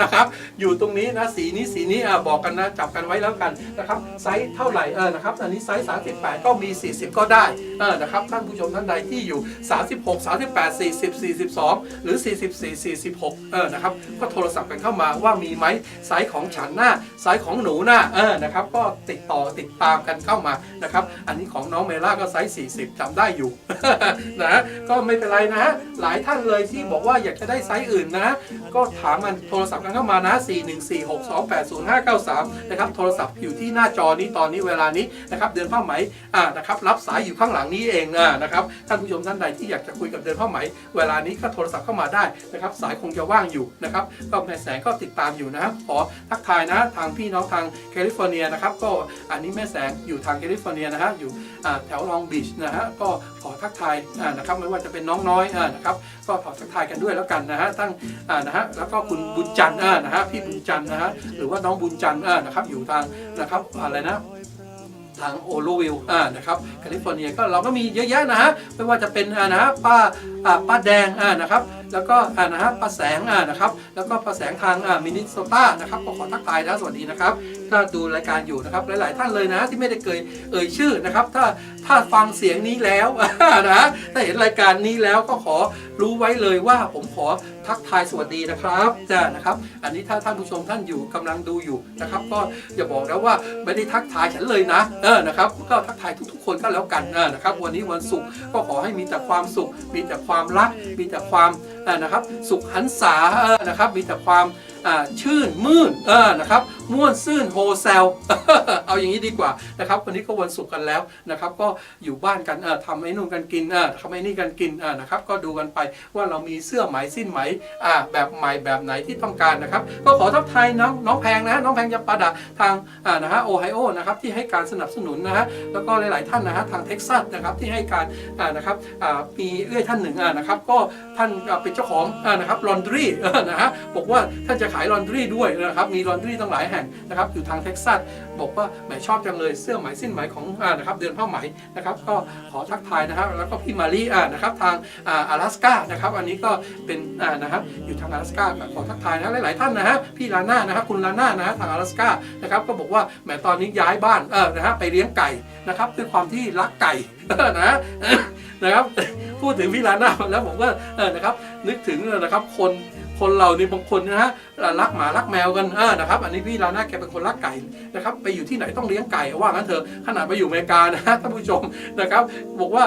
นะครับอยู่ตรงนี้นะสีนี้บอกกันนะจับกันไว้แล้วกันนะครับไซส์เท่าไหร่นะครับอันนี้ไซส์38ก็มี40ก็ได้นะครับท่านผู้ชมท่านใดที่อยู่36 38 40 42หรือ44 46นะครับก็โทรศัพท์กันเข้ามาว่ามีไหมไซส์ของฉันหน้าไซส์ของหนูหน้านะครับก็ติดตามกันเข้ามานะครับอันนี้ของน้องเมล่าก็ไซส์40จำได้อยู่ นะก็ไม่เป็นไรนะฮะหลายท่านเลยที่บอกว่าอยากจะได้ไซส์อื่นนะก็ถามมันโทรศัพท์กันเข้ามานะ414628053นะครับโทรศัพท์อยู่ที่หน้าจอนี้ตอนนี้เวลานี้นะครับเดือนผ้าไหมนะครับรับสายอยู่ข้างหลังนี้เองนะครับท่านผู้ชมท่านใดที่อยากจะคุยกับเดือนผ้าไหมเวลานี้ก็โทรศัพท์เข้ามาได้นะครับสายคงจะว่างอยู่นะครับก็แม่แสงก็ติดตามอยู่นะครับขอทักทายนะทางพี่น้องทางแคลิฟอร์เนียนะครับก็อันนี้แม่แสงอยู่ทางแคลิฟอร์เนียนะฮะอยู่แถวลองบีชนะฮะก็ขอทักทายนะครับไม่ว่าจะเป็นน้องน้อยนะครับก็ขอทักทายกันด้วยแล้วกันนะฮะตั้งนะฮะแล้วก็คุณบุญจันทร์นะฮะพี่บุญจันทร์นะฮะหรือว่าน้องบุญจันทร์นะครับอยู่ทางนะครับอะไรนะทางโอโลวิลนะครับแคลิฟอร์เนียก็เราก็มีเยอะแยะนะฮะไม่ว่าจะเป็นนะฮะป้าแดงนะครับแล้วก็นะฮะป้าแสงนะครับแล้วก็ป้าแสงทางมินนิโซตานะครับก็ขอทักทายนะสวัสดีนะครับถ้าดูรายการอยู่นะครับหลายๆท่านเลยนะที่ไม่ได้เคยเอ่ยชื่อนะครับถ้าฟังเสียงนี้แล้วนะถ้าเห็นรายการนี้แล้วก็ขอรู้ไว้เลยว่าผมขอทักทายสวัสดีนะครับนะครับอันนี้ถ้าท่านผู้ชมท่านอยู่กำลังดูอยู่นะครับก็อย่าบอกนะว่าไม่ได้ทักทายฉันเลยนะนะครับก็ทักทายทุกๆคนก็แล้วกันนะครับวันนี้วันศุกร์ก็ขอให้มีแต่ความสุขมีแต่ความรักมีแต่ความนะครับสุขหันษานะครับมีแต่ความชื่นมื่นนะครับม่วนซื่นโฮเซล เอาอย่างนี้ดีกว่านะครับวันนี้ก็วันศุกร์กันแล้วนะครับก็อยู่บ้านกันทำไอ้นู่นกันกินทำไอ้นี่กันกินนะครับก็ดูกันไปว่าเรามีเสื้อไหมสิ้นไหมแบบใหม่แบบไหนที่ต้องการนะครับก็ขอทักทายน้องแพงนะน้องแพงยำปาดาทางนะฮะโอไฮโอนะครับที่ให้การสนับสนุนนะฮะแล้วก็หลายๆท่านนะฮะทางเท็กซัสนะครับที่ให้การนะครับมีเอื้อยท่านหนึ่งนะครับก็ท่านเป็นเจ้าของนะครับลอนดรีนะฮะบอกว่าท่านจะขายลอนดรีด้วยนะครับมีลอนดรีตั้งหลายแห่งนะครับอยู่ทางเท็กซัสบอกว่าแหมชอบจังเลยเสื้อไหมสิ้นไหมของนะครับเดือนผ้าไหมนะครับก็ขอทักทายนะครับแล้วก็พี่มารีนะครับทาง阿拉斯ก้านะครับอันนี้ก็เป็นนะครับอยู่ทาง阿拉斯ก้าขอทักทายนะหลายๆท่านนะฮะพี่ลาน่านะครับคุณลาน่านะฮะทาง阿拉斯ก้านะครับก็บอกว่าแหมตอนนี้ย้ายบ้านนะฮะไปเลี้ยงไก่นะครับด้วยความที่รักไก่นะครับพูดถึงพี่ลาน่าแล้วผมก็นะครับนึกถึงนะครับคนเรานี่บางคนนะฮะรักหมารักแมวกันนะครับอันนี้พี่ลาน่าแกเป็นคนรักไก่นะครับไปอยู่ที่ไหนต้องเลี้ยงไก่ว่างั้นเถอะขนาดไปอยู่อเมริกานะฮะท่านผู้ชมนะครับบอกว่า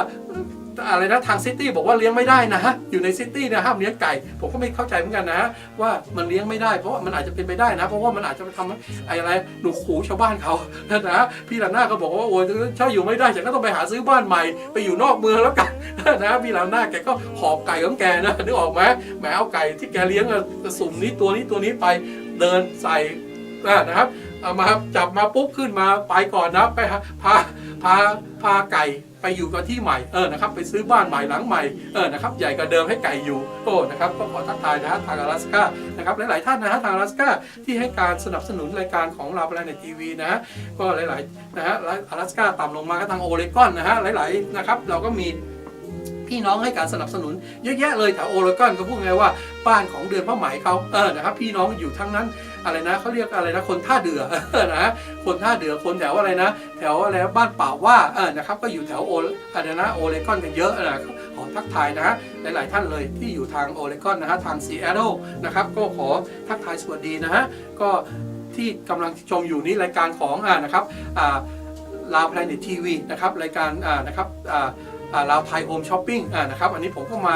อะไรนะทางซิตี้บอกว่าเลี้ยงไม่ได้นะฮะอยู่ในซิตี้นะห้ามเลี้ยงไก่ผมก็ไม่เข้าใจเหมือนกันนะฮะว่ามันเลี้ยงไม่ได้เพราะว่ามันอาจจะเป็นไปได้นะเพราะว่ามันอาจจะไปทำอะไรหนูขู่ชาวบ้านเขานะพี่ลาน่าก็บอกว่าโอ้ยถ้าอยู่ไม่ได้ฉันก็ต้องไปหาซื้อบ้านใหม่ไปอยู่นอกเมืองแล้วกันนะพี่ลาน่าแกก็หอบไก่ของแกนะนึกออกไหมแหมเอาไก่ที่แกเลี้ยงสุ่มนี้ตัวนี้ไปเดินใส่นะครับเอามาจับมาปุ๊บขึ้นมาไปก่อนนะไปพาไก่ไปอยู่กันที่ใหม่นะครับไปซื้อบ้านใหม่หลังใหม่นะครับใหญ่กว่าเดิมให้ไก่อยู่นะครับก็ขอทักทายนะฮะทาง阿拉斯ก้านะครับหลายๆท่านนะฮะทาง阿拉斯ก้าที่ให้การสนับสนุนรายการของเราในทีวีนะฮะก็หลายๆนะฮะ阿拉斯ก้าต่ำลงมาก็ทางโอเรกอนนะฮะหลายๆนะครับเราก็มีพี่น้องให้การสนับสนุนเยอะแยะเลยแถวโอเรกอนก็พูดไงว่าบ้านของเดือนผ้าไหมเขานะครับพี่น้องอยู่ทั้งนั้นอะไรนะเขาเรียกอะไรนะคนท่าเดือนะคนท่าเดือคนแถวอะไรนะแถวอะไรบ้านป่าว่านะครับก็อยู่แถวโอเรกอนกันเยอะนะขอทักทายนะฮะหลายๆท่านเลยที่อยู่ทางโอเรกอนนะฮะทางซีแอตเทิลนะครับก็ขอทักทายสวัสดีนะฮะก็ที่กำลังชมอยู่นี้รายการของนะครับลาวแพลเน็ตทีวีนะครับรายการนะครับ ลาวไทยโฮมช้อปปิ้งนะครับอันนี้ผมก็มา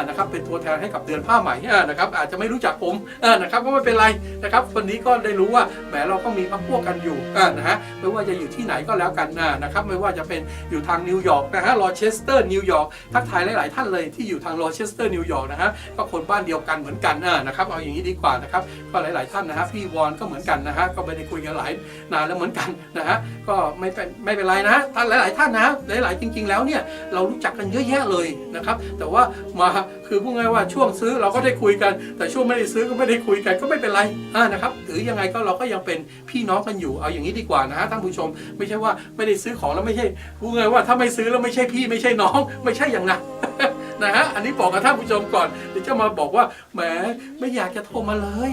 นะครับเป็นตัวแทนให้กับเดือนผ้าไหมนะครับอาจจะไม่รู้จักผมนะครับก็ไม่เป็นไรนะครับวันนี้ก็ได้รู้ว่าแหมเราก็มีพรรคพวกกันอยู่นะฮะไม่ว่าจะอยู่ที่ไหนก็แล้วกันนะครับไม่ว่าจะเป็นอยู่ทางนิวยอร์กนะฮะโรเชสเตอร์นิวยอร์กทักทายหลายๆท่านเลยที่อยู่ทางโรเชสเตอร์นิวยอร์กนะฮะก็คนบ้านเดียวกันเหมือนกันนะครับเอาอย่างนี้ดีกว่านะครับก็หลายๆท่านนะฮะพี่วอนก็เหมือนกันนะฮะก็ไม่ได้คุยกันหลายนานแล้วเหมือนกันนะฮะก็ไม่เป็นไรนะฮะท่านหลายๆท่านนะหลายๆจริงๆแล้วเนี่ยเรารู้จักกันเยอะแยะเลยนะครับแต่ว่ามาคือพูดง่ายว่าช่วงซื้อเราก็ได้คุยกันแต่ช่วงไม่ได้ซื้อก็ไม่ได้คุยกันก็ไม่เป็นไรนะครับหรือยังไงก็เราก็ยังเป็นพี่น้องกันอยู่เอาอย่างนี้ดีกว่านะฮะท่านผู้ชมไม่ใช่ว่าไม่ได้ซื้อของแล้วไม่ใช่พูดง่ายว่าถ้าไม่ซื้อแล้วไม่ใช่พี่ไม่ใช่น้องไม่ใช่อย่างนั้น นะฮะอันนี้บอกกับท่านผู้ชมก่อนเดี๋ยวจะมาบอกว่าแหมไม่อยากจะโทรมาเลย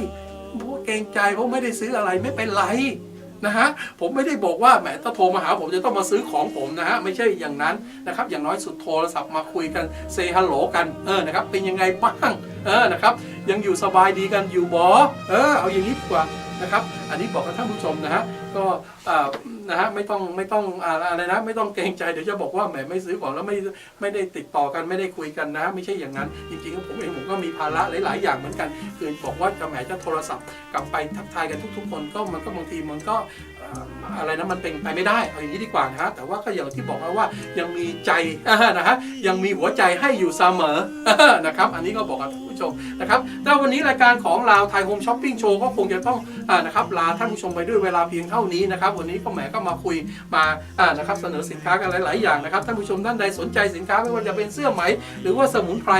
เพราะเกรงใจเพราะไม่ได้ซื้ออะไรไม่เป็นไรนะฮะผมไม่ได้บอกว่าแหมถ้าโทรมาหาผมจะต้องมาซื้อของผมนะฮะไม่ใช่อย่างนั้นนะครับอย่างน้อยสุดโทรศัพท์มาคุยกันเซฮัลโหลกันนะครับเป็นยังไงบ้างนะครับยังอยู่สบายดีกันอยู่บอเอาอย่างนี้ดีกว่านะครับอันนี้บอกกับท่านผู้ชมนะฮะก็นะฮะไม่ต้องอะไรนะไม่ต้องเกรงใจเดี๋ยวจะบอกว่าแหมไม่ซื้อของแล้วไม่ได้ติดต่อกันไม่ได้คุยกันนะไม่ใช่อย่างนั้นจริงๆผมเองผมก็มีภาระหลายๆอย่างเหมือนกันคือบอกว่าจะแหมจะโทรศัพท์กลับไปทักทายกันทุกๆคนก็มันก็บางทีมันก็อะไรนะมันเป็นไปไม่ได้เอาอย่างนี้ดีกว่านะฮะแต่ว่าก็อย่างที่บอกว่ายังมีใจนะฮะยังมีหัวใจให้อยู่เสมอนะครับอันนี้ก็บอกกับท่านผู้ชมนะครับแล้ววันนี้รายการของลาวไทยโฮมช้อปปิ้งโชว์ก็คงจะต้องนะครับลาท่านผู้ชมไปด้วยเวลาเพียงเท่านี้นะครับวันนี้ก็แหมก็มาคุยมานะครับเสนอสินค้ากันหลายๆอย่างนะครับท่านผู้ชมท่านใดสนใจสินค้าไม่ว่าจะเป็นเสื้อไหมหรือว่าสมุนไพร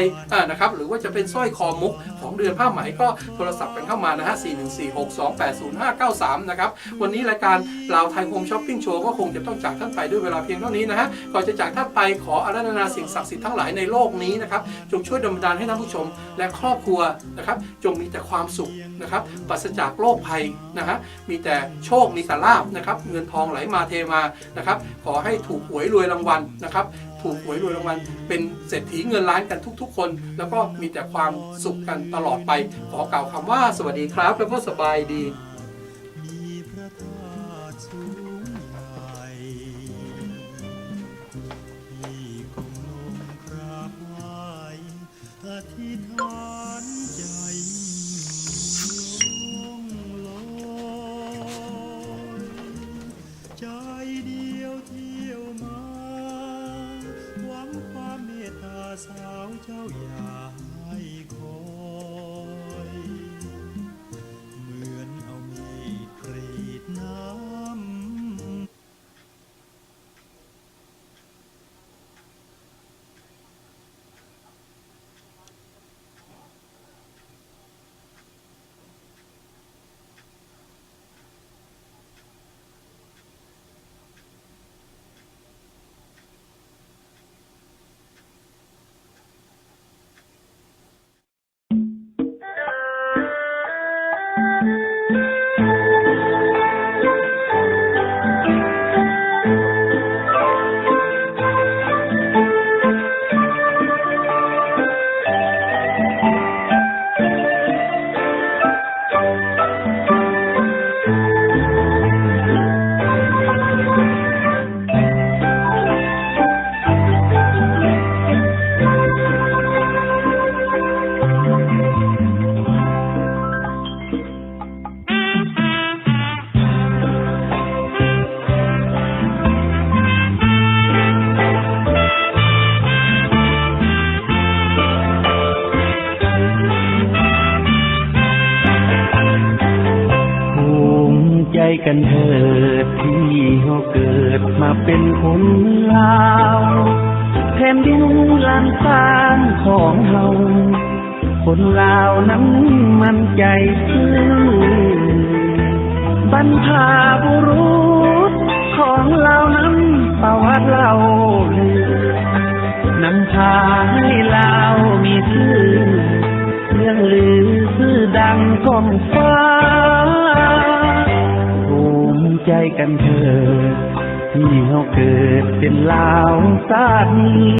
นะครับหรือว่าจะเป็นสร้อยคอมุกของเดือนผ้าไหมก็โทรศัพท์กันเข้ามานะฮะ41462805593นะครับวันนี้รายการลาวไทยโฮมช้อปปิ้งโชว์ก็คงจะต้องจากท่านไปด้วยเวลาเพียงเท่านี้นะฮะก่อนจะจากท่านไปขออาราธนาสิ่งศักดิ์สิทธิ์ทั้งหลายในโลกนี้นะครับจงช่วยดลบันดาลให้ท่านผู้ชมและครอบครัวนะครับจงมีแต่ความสุขนะครับปราศจากโรคภัยนะฮะมีแต่โชคมีแต่ลาภนะครับเงินทองไหลมาเทมานะครับขอให้ถูกหวยรวยรางวัลนะครับถูกหวยรวยรางวัลเป็นเศรษฐีเงินล้านกันทุกๆคนแล้วก็มีแต่ความสุขกันตลอดไปขอกล่าวคำว่าสวัสดีครับแล้วก็สบายดีอธิษฐานใจลอยใจเดียวเที่ยวมาหวังความเมตตาสาวเจ้าอย่าให้คอยเหมือนเอามีดกรีดน้ำกันเถิดที่เขาเกิดมาเป็นคนลาวแผ่นดินลานฟานของเฮาคนลาวนั้นมันใจซื่อบรรพบุรุษของเรานั้นประวัติเราลือนำพาให้ลาวมีชื่อเรื่องลือชื่อดังก้องฟ้าใจกันเถิดที่เราเกิดเป็นลาวชาตินี้